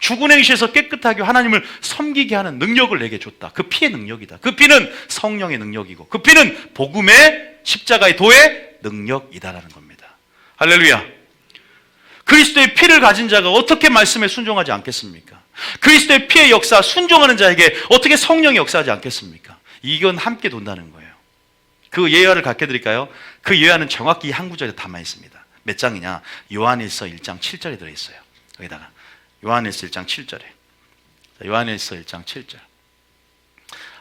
죽은 행실에서 깨끗하게 하나님을 섬기게 하는 능력을 내게 줬다. 그 피의 능력이다. 그 피는 성령의 능력이고 그 피는 복음의 십자가의 도의 능력이다라는 겁니다. 할렐루야. 그리스도의 피를 가진 자가 어떻게 말씀에 순종하지 않겠습니까? 그리스도의 피의 역사 순종하는 자에게 어떻게 성령이 역사하지 않겠습니까? 이건 함께 돈다는 거예요. 그 예화를 갖게 드릴까요? 그 예화는 정확히 한 구절에 담아 있습니다. 몇 장이냐? 요한일서 1장 7절에 들어있어요. 여기다가 요한일서 1장 7절에. 요한일서 1장 7절.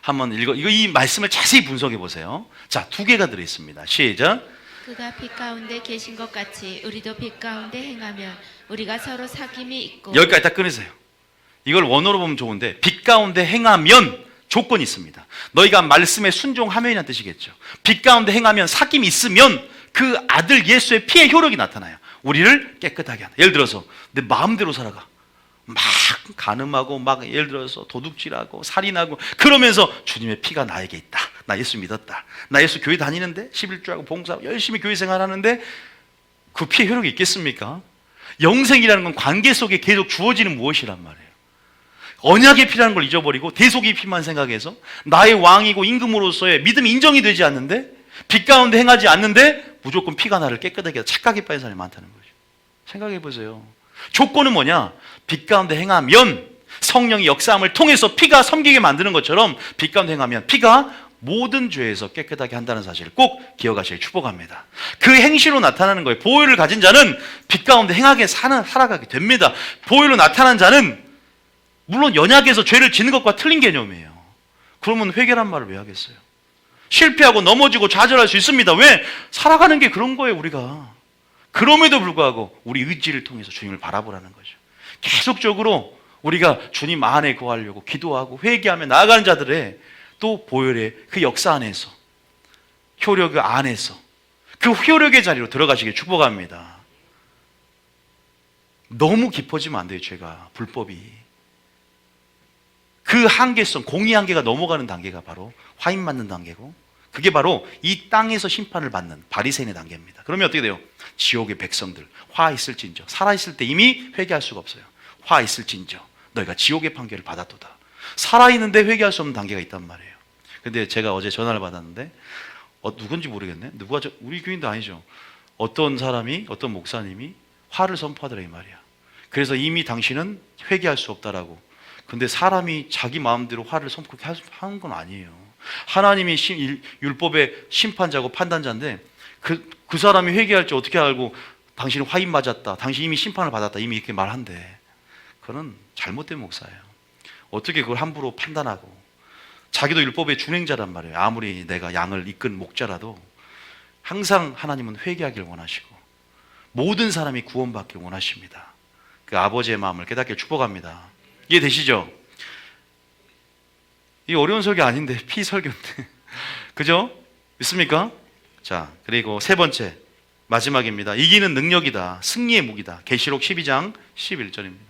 한번 이 말씀을 자세히 분석해 보세요. 자, 두 개가 들어있습니다. 시작. 그가 빛 가운데 계신 것 같이 우리도 빛 가운데 행하면 우리가 서로 사귐이 있고. 여기까지 딱 끊으세요. 이걸 원어로 보면 좋은데 빛 가운데 행하면 조건이 있습니다. 너희가 말씀에 순종하면이라는 뜻이겠죠. 빛 가운데 행하면 사귐이 있으면 그 아들 예수의 피의 효력이 나타나요. 우리를 깨끗하게 하는. 예를 들어서 내 마음대로 살아가. 막 간음하고 막 예를 들어서 도둑질하고 살인하고 그러면서 주님의 피가 나에게 있다. 나 예수 믿었다. 나 예수 교회 다니는데 11조하고 봉사하고 열심히 교회 생활하는데 그 피의 효력이 있겠습니까? 영생이라는 건 관계 속에 계속 주어지는 무엇이란 말이에요. 언약의 피라는 걸 잊어버리고 대속의 피만 생각해서 나의 왕이고 임금으로서의 믿음이 인정이 되지 않는데 빛 가운데 행하지 않는데 무조건 피가 나를 깨끗하게 해서 착각에 빠진 사람이 많다는 거죠. 생각해 보세요. 조건은 뭐냐? 빛 가운데 행하면 성령이 역사함을 통해서 피가 섬기게 만드는 것처럼 빛 가운데 행하면 피가 모든 죄에서 깨끗하게 한다는 사실을 꼭 기억하시길 축복합니다. 그 행실로 나타나는 거예요. 보혈을 가진 자는 빛 가운데 행하게 살아가게 됩니다. 보혈로 나타난 자는 물론 연약해서 죄를 짓는 것과 틀린 개념이에요. 그러면 회개란 말을 왜 하겠어요? 실패하고 넘어지고 좌절할 수 있습니다. 왜? 살아가는 게 그런 거예요, 우리가. 그럼에도 불구하고 우리 의지를 통해서 주님을 바라보라는 거죠. 계속적으로 우리가 주님 안에 거하려고 기도하고 회개하며 나아가는 자들의 또 보혈의 그 역사 안에서 효력 안에서 그 효력의 자리로 들어가시길 축복합니다. 너무 깊어지면 안 돼요, 죄가. 불법이. 그 한계성, 공의 한계가 넘어가는 단계가 바로 화인 맞는 단계고 그게 바로 이 땅에서 심판을 받는 바리새인의 단계입니다. 그러면 어떻게 돼요? 지옥의 백성들 화 있을진저 살아있을 때 이미 회개할 수가 없어요. 화 있을진저 너희가 지옥의 판결을 받았도다. 살아있는데 회개할 수 없는 단계가 있단 말이에요. 근데 제가 어제 전화를 받았는데 누군지 모르겠네. 우리 교인도 아니죠. 어떤 사람이 어떤 목사님이 화를 선포하더라 이 말이야. 그래서 이미 당신은 회개할 수 없다라고. 근데 사람이 자기 마음대로 화를 선포하는 건 아니에요. 하나님이 율법의 심판자고 판단자인데 그 사람이 회개할지 어떻게 알고 당신은 화인 맞았다. 당신 이미 심판을 받았다. 이미 이렇게 말한대. 그건 잘못된 목사예요. 어떻게 그걸 함부로 판단하고 자기도 율법의 준행자란 말이에요. 아무리 내가 양을 이끈 목자라도 항상 하나님은 회개하길 원하시고 모든 사람이 구원받길 원하십니다. 그 아버지의 마음을 깨닫게 축복합니다. 이해되시죠? 이 어려운 설교 아닌데 피 설교인데 그죠? 믿습니까? 자, 그리고 세 번째 마지막입니다. 이기는 능력이다. 승리의 무기다. 계시록 12장 11절입니다.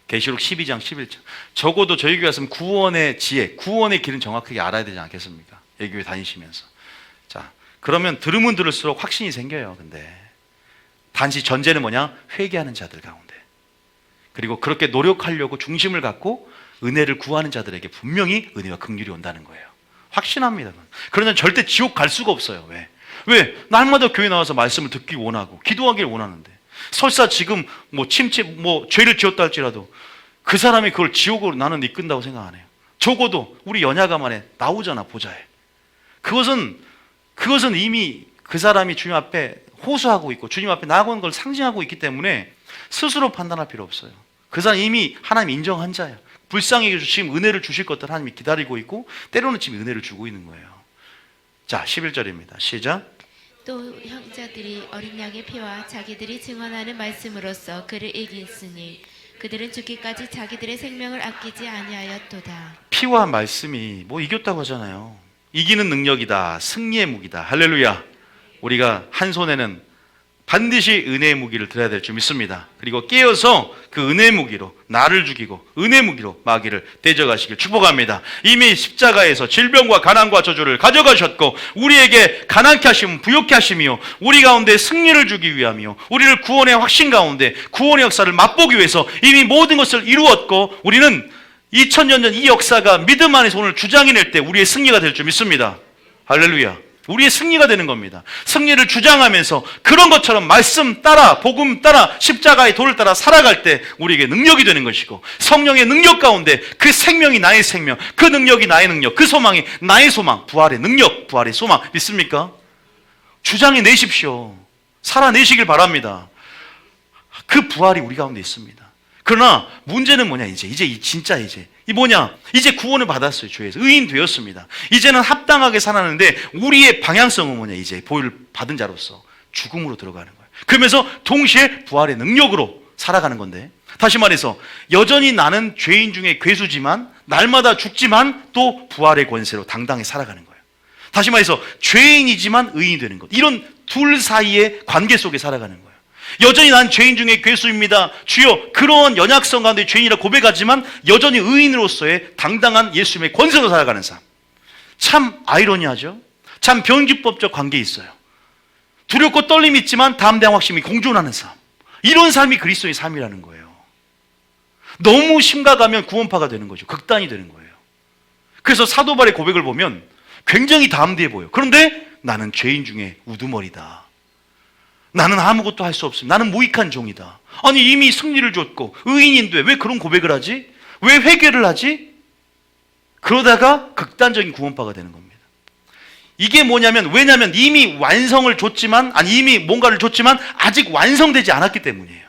계시록 12장 11절. 적어도 저희 교회 왔으면 구원의 지혜, 구원의 길은 정확하게 알아야 되지 않겠습니까? 여기 교회 다니시면서. 자, 그러면 들으면 들을수록 확신이 생겨요. 근데 단지 전제는 뭐냐? 회개하는 자들 가운데, 그리고 그렇게 노력하려고 중심을 갖고 은혜를 구하는 자들에게 분명히 은혜와 긍휼이 온다는 거예요. 확신합니다. 그러나 절대 지옥 갈 수가 없어요. 왜? 날마다 교회 나와서 말씀을 듣기 원하고 기도하길 원하는데, 설사 지금 죄를 지었다 할지라도 그 사람이 그걸 지옥으로 나는 이끈다고 생각 안 해요. 적어도 우리 연약함 안에 나오잖아, 보좌에. 그것은 이미 그 사람이 주님 앞에 호소하고 있고 주님 앞에 나아가는 걸 상징하고 있기 때문에 스스로 판단할 필요 없어요. 그 사람 이미 하나님 인정한 자예요. 불쌍히 지금 은혜를 주실 것들 하나님이 기다리고 있고, 때로는 지금 은혜를 주고 있는 거예요. 자, 11절입니다. 시작. 또 형제들이 어린 양의 피와 자기들이 증언하는 말씀으로써 그를 이기으니 그들은 죽기까지 자기들의 생명을 아끼지 아니하였도다. 피와 말씀이 이겼다고 하잖아요. 이기는 능력이다, 승리의 무기다. 할렐루야. 우리가 한 손에는 반드시 은혜의 무기를 들어야 될 줄 믿습니다. 그리고 깨어서 그 은혜의 무기로 나를 죽이고 은혜의 무기로 마귀를 대적하시길 축복합니다. 이미 십자가에서 질병과 가난과 저주를 가져가셨고, 우리에게 가난케 하시면 부욕케 하시며 우리 가운데 승리를 주기 위함이요, 우리를 구원의 확신 가운데 구원의 역사를 맛보기 위해서 이미 모든 것을 이루었고, 우리는 2000년 전 이 역사가 믿음 안에서 오늘 주장해낼 때 우리의 승리가 될 줄 믿습니다. 할렐루야. 우리의 승리가 되는 겁니다. 승리를 주장하면서 그런 것처럼 말씀 따라, 복음 따라, 십자가의 도를 따라 살아갈 때 우리에게 능력이 되는 것이고, 성령의 능력 가운데 그 생명이 나의 생명, 그 능력이 나의 능력, 그 소망이 나의 소망, 부활의 능력, 부활의 소망. 믿습니까? 주장해 내십시오. 살아내시길 바랍니다. 그 부활이 우리 가운데 있습니다. 그러나 문제는 뭐냐? 이제 구원을 받았어요. 주에서 의인 되었습니다. 이제는 합당하게 살았는데 우리의 방향성은 뭐냐? 이제 보혈을 받은 자로서 죽음으로 들어가는 거예요. 그러면서 동시에 부활의 능력으로 살아가는 건데, 다시 말해서 여전히 나는 죄인 중에 괴수지만, 날마다 죽지만 또 부활의 권세로 당당히 살아가는 거예요. 다시 말해서 죄인이지만 의인이 되는 것, 이런 둘 사이의 관계 속에 살아가는 거예요. 여전히 난 죄인 중에 괴수입니다. 주여, 그런 연약성 가운데 죄인이라 고백하지만 여전히 의인으로서의 당당한 예수님의 권세로 살아가는 삶. 참 아이러니하죠. 참 변기법적 관계에 있어요. 두렵고 떨림이 있지만 담대한 확신이 공존하는 삶. 이런 삶이 그리스도의 삶이라는 거예요. 너무 심각하면 구원파가 되는 거죠. 극단이 되는 거예요. 그래서 사도 바울의 고백을 보면 굉장히 담대해 보여요. 그런데 나는 죄인 중에 우두머리다. 나는 아무것도 할 수 없습니다. 나는 무익한 종이다. 아니, 이미 승리를 줬고 의인인데 왜 그런 고백을 하지? 왜 회개를 하지? 그러다가 극단적인 구원파가 되는 겁니다. 이게 뭐냐면, 왜냐하면 이미 완성을 줬지만, 이미 뭔가를 줬지만 아직 완성되지 않았기 때문이에요.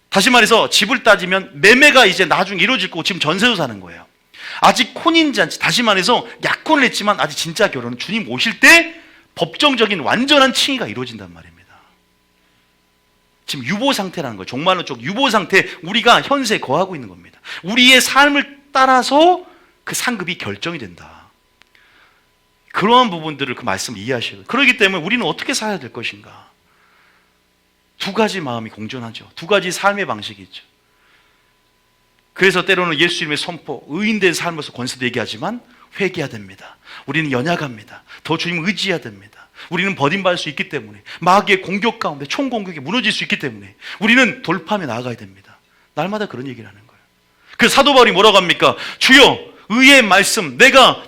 다시 말해서 집을 따지면 매매가 이제 나중에 이루어질 거고 지금 전세로 사는 거예요. 아직 혼인잔치, 다시 말해서 약혼을 했지만 아직 진짜 결혼은 주님 오실 때 법정적인 완전한 칭의가 이루어진단 말입니다. 지금 유보 상태라는 거예요. 종말론 쪽 유보 상태, 우리가 현세에 거하고 있는 겁니다. 우리의 삶을 따라서 그 상급이 결정이 된다. 그러한 부분들을 그 말씀을 이해하셔야. 그렇기 때문에 우리는 어떻게 살아야 될 것인가? 두 가지 마음이 공존하죠. 두 가지 삶의 방식이 있죠. 그래서 때로는 예수님의 선포, 의인된 삶에서 권세도 얘기하지만 회개해야 됩니다. 우리는 연약합니다. 더 주님을 의지해야 됩니다. 우리는 버림받을 수 있기 때문에, 마귀의 공격 가운데 총공격에 무너질 수 있기 때문에 우리는 돌파하며 나아가야 됩니다. 날마다 그런 얘기를 하는 거예요. 그래서 사도 바울이 뭐라고 합니까? 주여, 의의 말씀, 내가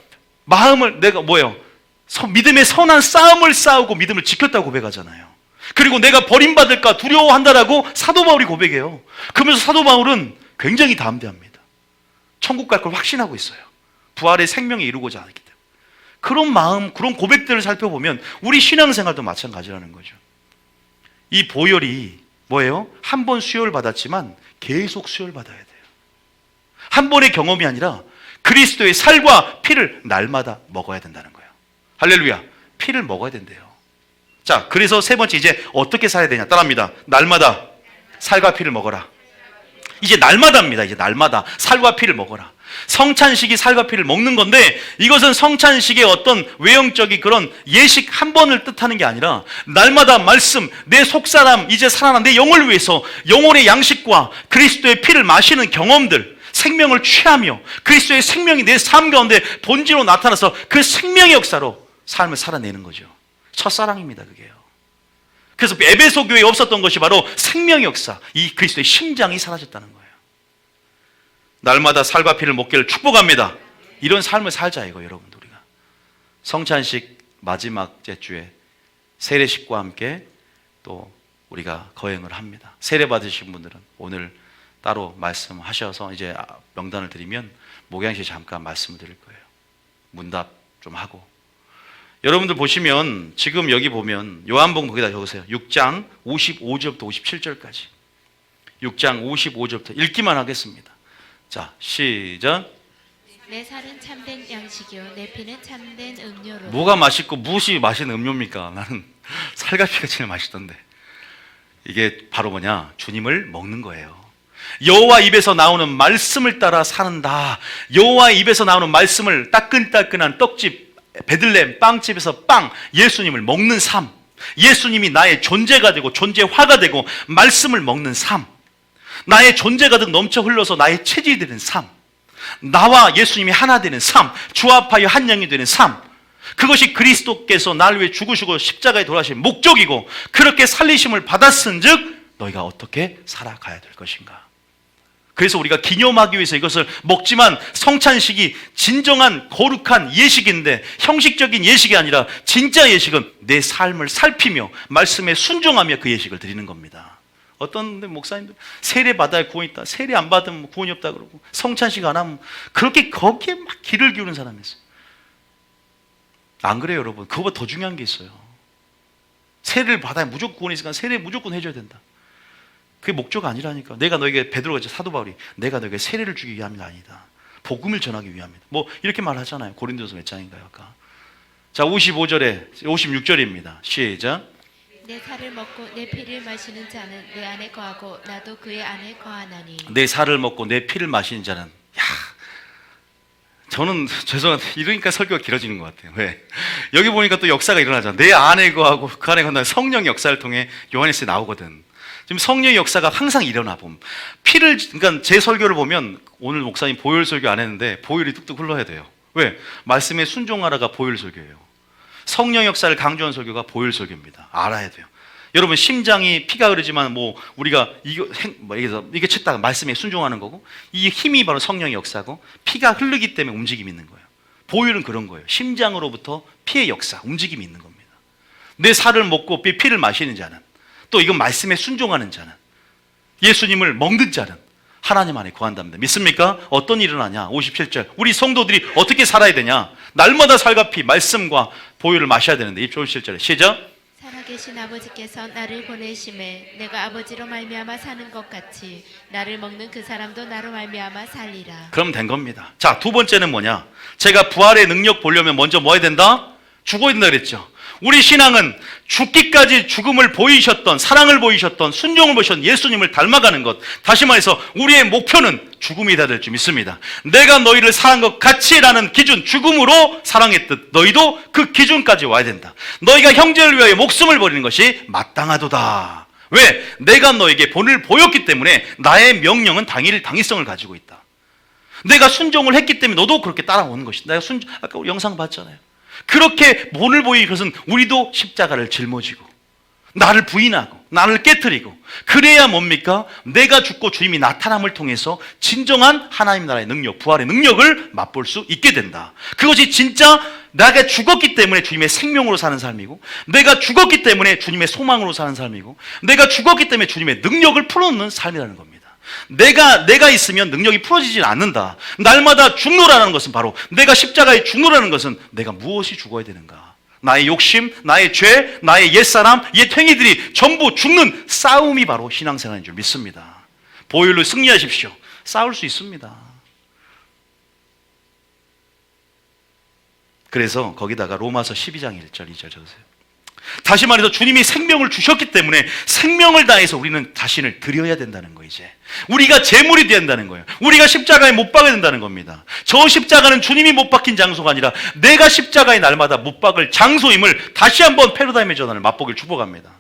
믿음의 선한 싸움을 싸우고 믿음을 지켰다고 고백하잖아요. 그리고 내가 버림받을까 두려워한다라고 사도 바울이 고백해요. 그러면서 사도 바울은 굉장히 담대합니다. 천국 갈 걸 확신하고 있어요. 부활의 생명에 이루고자 하기 때문에. 그런 마음, 그런 고백들을 살펴보면 우리 신앙생활도 마찬가지라는 거죠. 이 보혈이 뭐예요? 한 번 수혈 받았지만 계속 수혈 받아야 돼요. 한 번의 경험이 아니라 그리스도의 살과 피를 날마다 먹어야 된다는 거예요. 할렐루야. 피를 먹어야 된대요. 자, 그래서 세 번째, 이제 어떻게 살아야 되냐? 따라합니다. 날마다 살과 피를 먹어라. 이제 날마다입니다. 이제 날마다 살과 피를 먹어라. 성찬식이 살과 피를 먹는 건데, 이것은 성찬식의 어떤 외형적인 그런 예식 한 번을 뜻하는 게 아니라 날마다 말씀, 내 속사람 이제 살아난 내 영을 위해서 영혼의 양식과 그리스도의 피를 마시는 경험들, 생명을 취하며 그리스도의 생명이 내 삶 가운데 본질로 나타나서 그 생명의 역사로 삶을 살아내는 거죠. 첫사랑입니다, 그게요. 그래서 에베소 교회에 없었던 것이 바로 생명의 역사, 이 그리스도의 심장이 사라졌다는 거예요. 날마다 살과 피를 먹기를 축복합니다. 이런 삶을 살자 이거, 여러분들. 우리가 성찬식 마지막 제주에 세례식과 함께 또 우리가 거행을 합니다. 세례 받으신 분들은 오늘 따로 말씀하셔서 이제 명단을 드리면 목양실 잠깐 말씀을 드릴 거예요. 문답 좀 하고. 여러분들 보시면 지금 여기 보면 요한복음 거기다 적으세요. 6장 55절부터 57절까지. 6장 55절부터 읽기만 하겠습니다. 자, 시작. 내 살은 참된 양식이요 내 피는 참된 음료로. 뭐가 맛있고 무엇이 맛있는 음료입니까? 나는 살과 피가 제일 맛있던데. 이게 바로 뭐냐? 주님을 먹는 거예요. 여호와 입에서 나오는 말씀을 따라 사는다. 여호와 입에서 나오는 말씀을 따끈따끈한 떡집, 베들레헴 빵집에서 빵, 예수님을 먹는 삶. 예수님이 나의 존재가 되고 존재화가 되고 말씀을 먹는 삶. 나의 존재가 득 넘쳐 흘러서 나의 체질이 되는 삶. 나와 예수님이 하나 되는 삶. 주합하여 한 영이 되는 삶. 그것이 그리스도께서 나를 위해 죽으시고 십자가에 돌아가신 목적이고, 그렇게 살리심을 받았은 즉 너희가 어떻게 살아가야 될 것인가. 그래서 우리가 기념하기 위해서 이것을 먹지만, 성찬식이 진정한 거룩한 예식인데 형식적인 예식이 아니라 진짜 예식은 내 삶을 살피며 말씀에 순종하며 그 예식을 드리는 겁니다. 어떤 목사님들 세례 받아야 구원이 있다, 세례 안 받으면 구원이 없다 그러고, 성찬식 안 하면 그렇게 거기에 막 기를 기우는 사람이 있어요. 안 그래요, 여러분? 그거보다 더 중요한 게 있어요. 세례를 받아야 무조건 구원이 있으니까 세례 무조건 해줘야 된다. 그게 목적 아니라니까. 내가 너에게, 베드로가 사도 바울이 내가 너에게 세례를 주기 위함이 아니다, 복음을 전하기 위함이다, 뭐 이렇게 말하잖아요. 고린도서 몇 장인가요 아까? 자, 55절에 56절입니다. 시작. 내 살을 먹고 내 피를 마시는 자는 내 안에 거하고 나도 그의 안에 거하나니. 내 살을 먹고 내 피를 마시는 자는, 야, 저는 죄송한데 이러니까 설교가 길어지는 것 같아요. 왜? 여기 보니까 또 역사가 일어나잖아. 내 안에 거하고 그 안에 거한다는 성령 역사를 통해 요한일서에 나오거든. 지금 성령의 역사가 항상 일어나 봄. 피를, 그러니까 제 설교를 보면, 오늘 목사님 보혈 설교 안 했는데 보혈이 뚝뚝 흘러야 돼요. 왜? 말씀에 순종하라가 보혈 설교예요. 성령 역사를 강조한 설교가 보혈 설교입니다. 알아야 돼요. 여러분, 심장이 피가 흐르지만 뭐 우리가 이게 쳤다가 말씀에 순종하는 거고, 이 힘이 바로 성령의 역사고, 피가 흐르기 때문에 움직임이 있는 거예요. 보혈은 그런 거예요. 심장으로부터 피의 역사, 움직임이 있는 겁니다. 내 살을 먹고 피를 마시는 자는, 또 이건 말씀에 순종하는 자는, 예수님을 먹는 자는 하나님 안에 거한답니다. 믿습니까? 어떤 일이 일어나냐? 57절. 우리 성도들이 어떻게 살아야 되냐? 날마다 살과 피, 말씀과 보혈을 마셔야 되는데, 57절에 시작. 살아계신 아버지께서 나를 보내심에 내가 아버지로 말미암아 사는 것 같이 나를 먹는 그 사람도 나로 말미암아 살리라. 그럼 된 겁니다. 자, 두 번째는 뭐냐? 제가 부활의 능력 보려면 먼저 뭐 해야 된다? 죽어야 된다 그랬죠. 우리 신앙은 죽기까지 죽음을 보이셨던, 사랑을 보이셨던, 순종을 보이셨던 예수님을 닮아가는 것. 다시 말해서 우리의 목표는 죽음이다 될 줄 믿습니다. 내가 너희를 사랑한 것 같이라는 기준, 죽음으로 사랑했듯 너희도 그 기준까지 와야 된다. 너희가 형제를 위하여 목숨을 버리는 것이 마땅하도다. 왜? 내가 너에게 본을 보였기 때문에 나의 명령은 당위성을 가지고 있다. 내가 순종을 했기 때문에 너도 그렇게 따라오는 것이다. 내가 아까 우리 영상 봤잖아요. 그렇게 본을 보이는 것은 우리도 십자가를 짊어지고 나를 부인하고 나를 깨트리고, 그래야 뭡니까? 내가 죽고 주님이 나타남을 통해서 진정한 하나님 나라의 능력, 부활의 능력을 맛볼 수 있게 된다. 그것이 진짜 내가 죽었기 때문에 주님의 생명으로 사는 삶이고, 내가 죽었기 때문에 주님의 소망으로 사는 삶이고, 내가 죽었기 때문에 주님의 능력을 풀어놓는 삶이라는 겁니다. 내가 있으면 능력이 풀어지지 않는다. 날마다 죽노라는 것은 바로, 내가 십자가에 죽노라는 것은 내가 무엇이 죽어야 되는가? 나의 욕심, 나의 죄, 나의 옛사람, 옛행위들이 전부 죽는 싸움이 바로 신앙생활인 줄 믿습니다. 보혈로 승리하십시오. 싸울 수 있습니다. 그래서 거기다가 로마서 12장 1절 2절 적으세요. 다시 말해서 주님이 생명을 주셨기 때문에 생명을 다해서 우리는 자신을 드려야 된다는 거예요. 이제 우리가 제물이 된다는 거예요. 우리가 십자가에 못 박아야 된다는 겁니다. 저 십자가는 주님이 못 박힌 장소가 아니라 내가 십자가의 날마다 못 박을 장소임을 다시 한번 패러다임의 전환을 맛보길 축복합니다.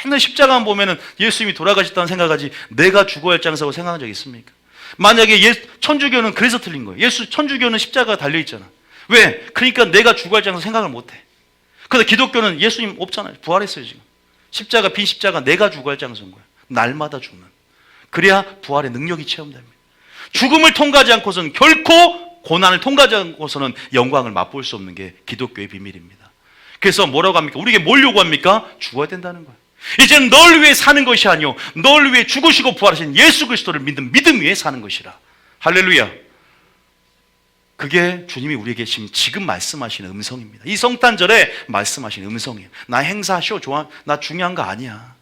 맨날 십자가만 보면은 예수님이 돌아가셨다는 생각하지 내가 죽어야 할 장소라고 생각한 적 있습니까? 만약에 천주교는 그래서 틀린 거예요. 천주교는 십자가가 달려있잖아. 왜? 그러니까 내가 죽어야 할 장소 생각을 못해. 근데 기독교는 예수님 없잖아요. 부활했어요 지금. 십자가, 빈 십자가 내가 죽어야 할 장소인 거예요. 날마다 죽는. 그래야 부활의 능력이 체험됩니다. 죽음을 통과하지 않고서는 결코 고난을 통과하지 않고서는 영광을 맛볼 수 없는 게 기독교의 비밀입니다. 그래서 뭐라고 합니까? 우리에게 뭘 요구합니까? 죽어야 된다는 거예요. 이제는 널 위해 사는 것이 아니요 널 위해 죽으시고 부활하신 예수 그리스도를 믿는 믿음 위에 사는 것이라. 할렐루야. 그게 주님이 우리에게 지금 말씀하시는 음성입니다. 이 성탄절에 말씀하시는 음성이에요. 나 행사하셔. 좋아. 나 중요한 거 아니야.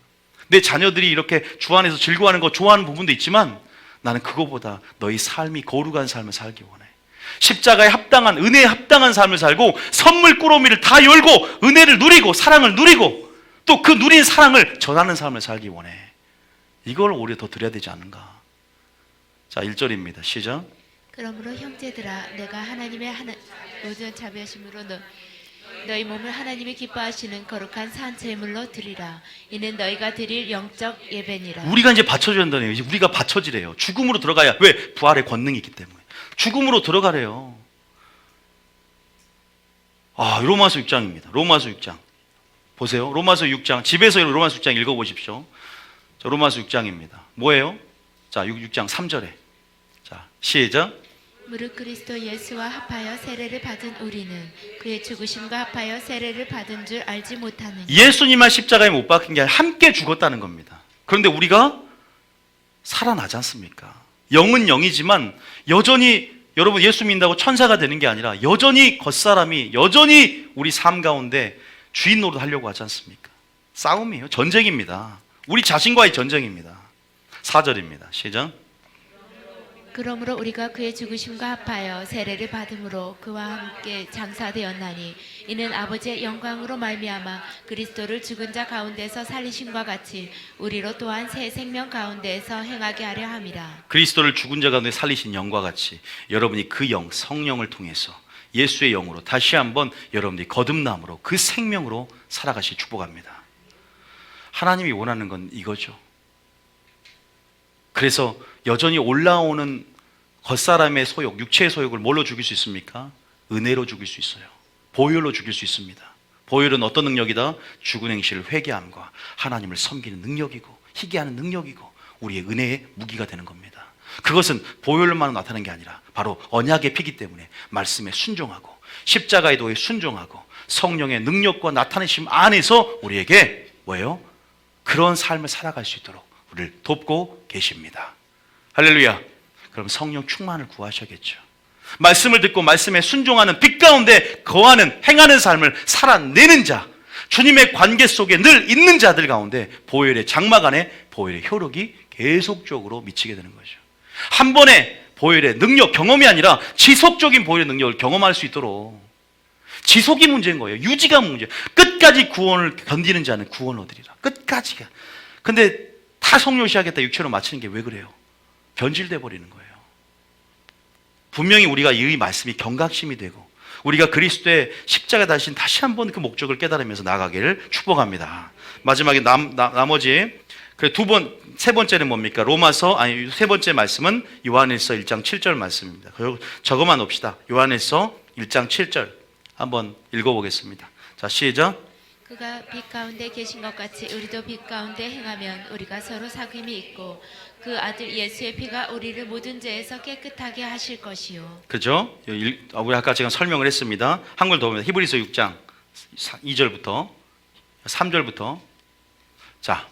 내 자녀들이 이렇게 주 안에서 즐거워하는 거 좋아하는 부분도 있지만 나는 그거보다 너희 삶이 거룩한 삶을 살기 원해. 십자가에 합당한, 은혜에 합당한 삶을 살고 선물 꾸러미를 다 열고 은혜를 누리고 사랑을 누리고 또 그 누린 사랑을 전하는 삶을 살기 원해. 이걸 오히려 더 드려야 되지 않는가. 자, 1절입니다. 시작. 그러므로 형제들아 내가 하나님의 모든 자비하심으로 너희 몸을 하나님이 기뻐하시는 거룩한 산 제물로 드리라. 이는 너희가 드릴 영적 예배니라. 우리가 이제 바쳐줘야 한다네요. 이제 우리가 바쳐지래요. 죽음으로 들어가야. 왜? 부활의 권능이 있기 때문에. 죽음으로 들어가래요. 로마서 6장입니다. 로마서 6장. 보세요. 로마서 6장. 집에서 로마서 6장 읽어보십시오. 자, 로마서 6장입니다. 뭐예요? 자, 6장 3절에. 자, 시작. 무릇 그리스도 예수와 합하여 세례를 받은 우리는 그의 죽으심과 합하여 세례를 받은 줄 알지 못하느냐. 예수님만 십자가에 못 박힌 게 아니라 함께 죽었다는 겁니다. 그런데 우리가 살아나지 않습니까? 영은 영이지만 여전히 여러분 예수 믿는다고 천사가 되는 게 아니라 여전히 겉사람이 여전히 우리 삶 가운데 주인 노릇 하려고 하지 않습니까? 싸움이에요. 전쟁입니다. 우리 자신과의 전쟁입니다. 4절입니다. 시작. 그러므로 우리가 그의 죽으심과 합하여 세례를 받음으로 그와 함께 장사되었나니 이는 아버지의 영광으로 말미암아 그리스도를 죽은 자 가운데서 살리심과 같이 우리로 또한 새 생명 가운데에서 행하게 하려 함이라. 그리스도를 죽은 자 가운데 살리신 영과 같이 여러분이 그 영, 성령을 통해서 예수의 영으로 다시 한번 여러분들이 거듭남으로 그 생명으로 살아가시 축복합니다. 하나님이 원하는 건 이거죠. 그래서 여전히 올라오는 겉사람의 소욕, 육체의 소욕을 뭘로 죽일 수 있습니까? 은혜로 죽일 수 있어요. 보혈로 죽일 수 있습니다. 보혈은 어떤 능력이다? 죽은 행실을 회개함과 하나님을 섬기는 능력이고 희귀하는 능력이고 우리의 은혜의 무기가 되는 겁니다. 그것은 보혈로만 나타나는 게 아니라 바로 언약의 피기 때문에 말씀에 순종하고 십자가의 도에 순종하고 성령의 능력과 나타내심 안에서 우리에게 뭐예요? 그런 삶을 살아갈 수 있도록 우리를 돕고 계십니다. 할렐루야. 그럼 성령 충만을 구하셔야겠죠. 말씀을 듣고 말씀에 순종하는 빛 가운데 거하는 행하는 삶을 살아내는 자, 주님의 관계 속에 늘 있는 자들 가운데 보혈의 장막 안에 보혈의 효력이 계속적으로 미치게 되는 거죠. 한 번에 보혈의 능력 경험이 아니라 지속적인 보혈의 능력을 경험할 수 있도록 지속이 문제인 거예요. 유지가 문제예요. 끝까지 구원을 견디는 자는 구원을 얻으리라. 끝까지가. 근데 다 성령시하겠다 육체로 마치는 게 왜 그래요? 변질돼 버리는 거예요. 분명히 우리가 이 말씀이 경각심이 되고 우리가 그리스도의 십자가 다신 다시 한번 그 목적을 깨달으면서 나아가기를 축복합니다. 마지막에 나머지 세 번째는 뭡니까? 세 번째 말씀은 요한일서 1장 7절 말씀입니다. 저거만 봅시다. 요한일서 1장 7절 한번 읽어보겠습니다. 자, 시작. 그가 빛 가운데 계신 것 같이 우리도 빛 가운데 행하면 우리가 서로 사귐이 있고 그 아들 예수의 피가 우리를 모든 죄에서 깨끗하게 하실 것이요. 그죠? 우리 아까 제가 설명을 했습니다. 한글 더 보면 히브리서 6장 2절부터 3절부터 자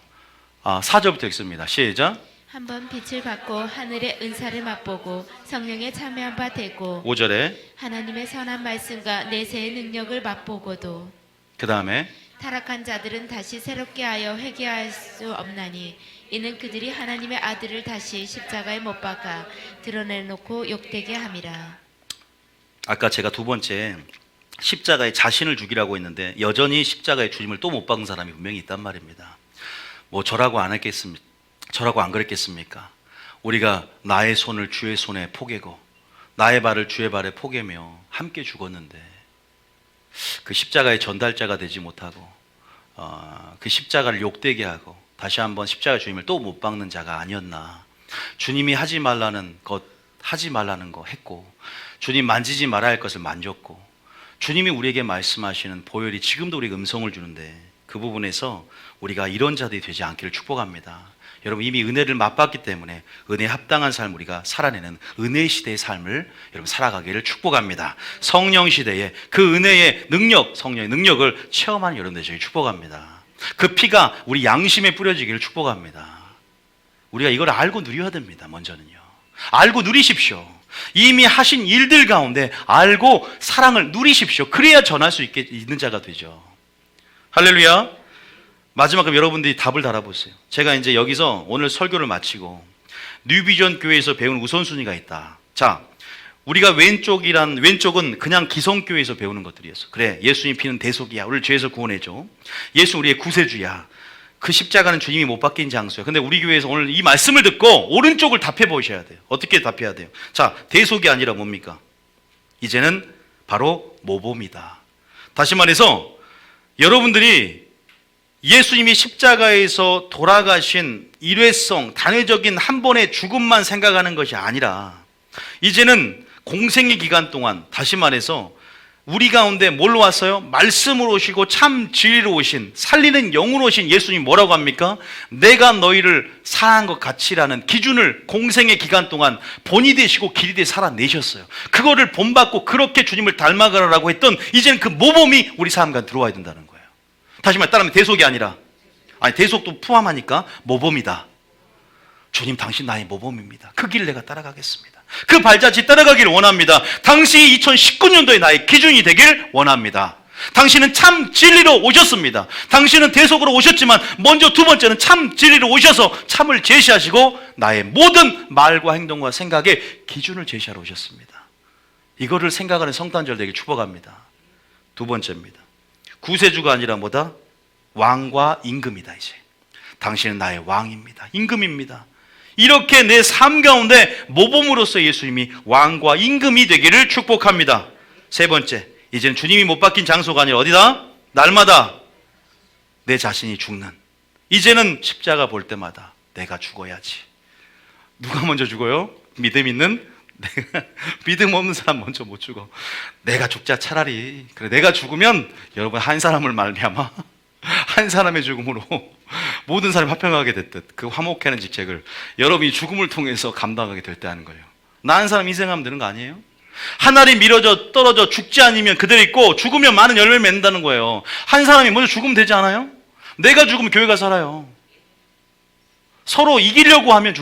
4절부터 읽습니다. 시작. 한번 빛을 받고 하늘의 은사를 맛보고 성령에 참여한 바 되고 5절에 하나님의 선한 말씀과 내세의 능력을 맛보고도 그 다음에 타락한 자들은 다시 새롭게 하여 회개할 수 없나니 이는 그들이 하나님의 아들을 다시 십자가에 못 박아 드러내놓고 욕되게 함이라. 아까 제가 두 번째 십자가에 자신을 죽이라고 했는데 여전히 십자가에 주님을 또 못 박은 사람이 분명히 있단 말입니다. 뭐 저라고 안 했겠습니까? 저라고 안 그랬겠습니까? 우리가 나의 손을 주의 손에 포개고 나의 발을 주의 발에 포개며 함께 죽었는데 그 십자가의 전달자가 되지 못하고 그 십자가를 욕되게 하고 다시 한번 십자가 주님을 또 못 박는 자가 아니었나. 주님이 하지 말라는 것 했고 주님 만지지 말아야 할 것을 만졌고 주님이 우리에게 말씀하시는 보혈이 지금도 우리에게 음성을 주는데 그 부분에서 우리가 이런 자들이 되지 않기를 축복합니다. 여러분 이미 은혜를 맛봤기 때문에 은혜에 합당한 삶을 우리가 살아내는 은혜 시대의 삶을 여러분 살아가기를 축복합니다. 성령 시대에 그 은혜의 능력, 성령의 능력을 체험하는 여러분 되시길 축복합니다. 그 피가 우리 양심에 뿌려지기를 축복합니다. 우리가 이걸 알고 누려야 됩니다. 먼저는요. 알고 누리십시오. 이미 하신 일들 가운데 알고 사랑을 누리십시오. 그래야 전할 수 있는 자가 되죠. 할렐루야. 마지막으로 여러분들이 답을 달아보세요. 제가 이제 여기서 오늘 설교를 마치고 뉴비전 교회에서 배운 우선순위가 있다. 자, 우리가 왼쪽은 그냥 기성교회에서 배우는 것들이었어. 그래, 예수님 피는 대속이야. 우리를 죄에서 구원해줘. 예수 우리의 구세주야. 그 십자가는 주님이 못 박힌 장소야. 근데 우리 교회에서 오늘 이 말씀을 듣고 오른쪽을 답해 보셔야 돼요. 어떻게 답해야 돼요? 자, 대속이 아니라 뭡니까? 이제는 바로 모범이다. 다시 말해서 여러분들이 예수님이 십자가에서 돌아가신 일회성, 단회적인 한 번의 죽음만 생각하는 것이 아니라 이제는 공생의 기간 동안 다시 말해서 우리 가운데 뭘로 왔어요? 말씀으로 오시고 참 진리로 오신 살리는 영으로 오신 예수님 뭐라고 합니까? 내가 너희를 사랑한 것 같이라는 기준을 공생의 기간 동안 본이 되시고 길이 되 살아내셨어요. 그거를 본받고 그렇게 주님을 닮아가라고 했던 이제는 그 모범이 우리 삶 가운데 들어와야 된다는 거예요. 다시 말해 따르면 대속이 아니라 대속도 포함하니까 모범이다. 주님 당신 나의 모범입니다. 그 길을 내가 따라가겠습니다. 그 발자취 따라가기를 원합니다. 당신이 2019년도에 나의 기준이 되길 원합니다. 당신은 참 진리로 오셨습니다. 당신은 대속으로 오셨지만 먼저 두 번째는 참 진리로 오셔서 참을 제시하시고 나의 모든 말과 행동과 생각의 기준을 제시하러 오셨습니다. 이거를 생각하는 성탄절 되게 축복합니다. 두 번째입니다. 구세주가 아니라 뭐다? 왕과 임금이다. 이제 당신은 나의 왕입니다. 임금입니다. 이렇게 내 삶 가운데 모범으로서 예수님이 왕과 임금이 되기를 축복합니다. 세 번째, 이제는 주님이 못 박힌 장소가 아니라 어디다? 날마다 내 자신이 죽는. 이제는 십자가 볼 때마다 내가 죽어야지. 누가 먼저 죽어요? 믿음 있는? 내가 믿음 없는 사람 먼저 못 죽어. 내가 죽자 차라리. 그래, 내가 죽으면 여러분 한 사람을 말미암아 한 사람의 죽음으로 모든 사람이 화평하게 됐듯 그 화목하는 직책을 여러분이 죽음을 통해서 감당하게 될 때 하는 거예요. 나 한 사람 희생하면 되는 거 아니에요? 하늘이 밀어져 떨어져 죽지 않으면 그대로 있고 죽으면 많은 열매를 맺는다는 거예요. 한 사람이 먼저 죽으면 되지 않아요? 내가 죽으면 교회가 살아요. 서로 이기려고 하면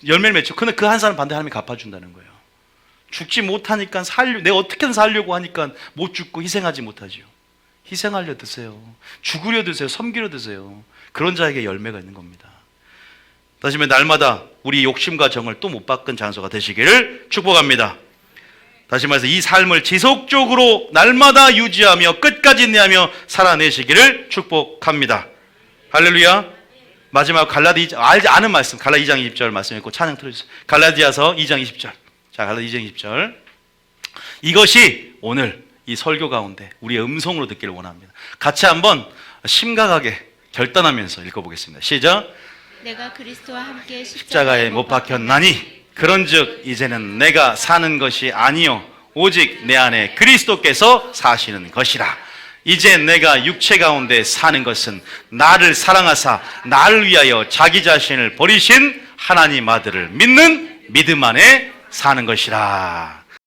열매를 맺죠. 근데 그 한 사람 반대 하나님이 갚아준다는 거예요. 죽지 못하니까 내가 어떻게든 살려고 하니까 못 죽고 희생하지 못하죠. 희생하려 드세요. 죽으려 드세요. 섬기려 드세요. 그런 자에게 열매가 있는 겁니다. 다시 말해 날마다 우리 욕심과 정을 또 못 박은 장소가 되시기를 축복합니다. 다시 말해서 이 삶을 지속적으로 날마다 유지하며 끝까지 내하며 살아내시기를 축복합니다. 할렐루야. 마지막 알지 않은 말씀 갈라 2장 20절 말씀 읽고 찬양 틀어주세요. 갈라디아서 2장 20절. 자, 갈라디아 2장 20절. 이것이 오늘 이 설교 가운데 우리의 음성으로 듣기를 원합니다. 같이 한번 심각하게 결단하면서 읽어보겠습니다. 시작. 내가 그리스도와 함께 십자가에 못 박혔나니 그런즉 이제는 내가 사는 것이 아니요 오직 내 안에 그리스도께서 사시는 것이라. 이제 내가 육체 가운데 사는 것은 나를 사랑하사 나를 위하여 자기 자신을 버리신 하나님 아들을 믿는 믿음 안에 사는 것이라.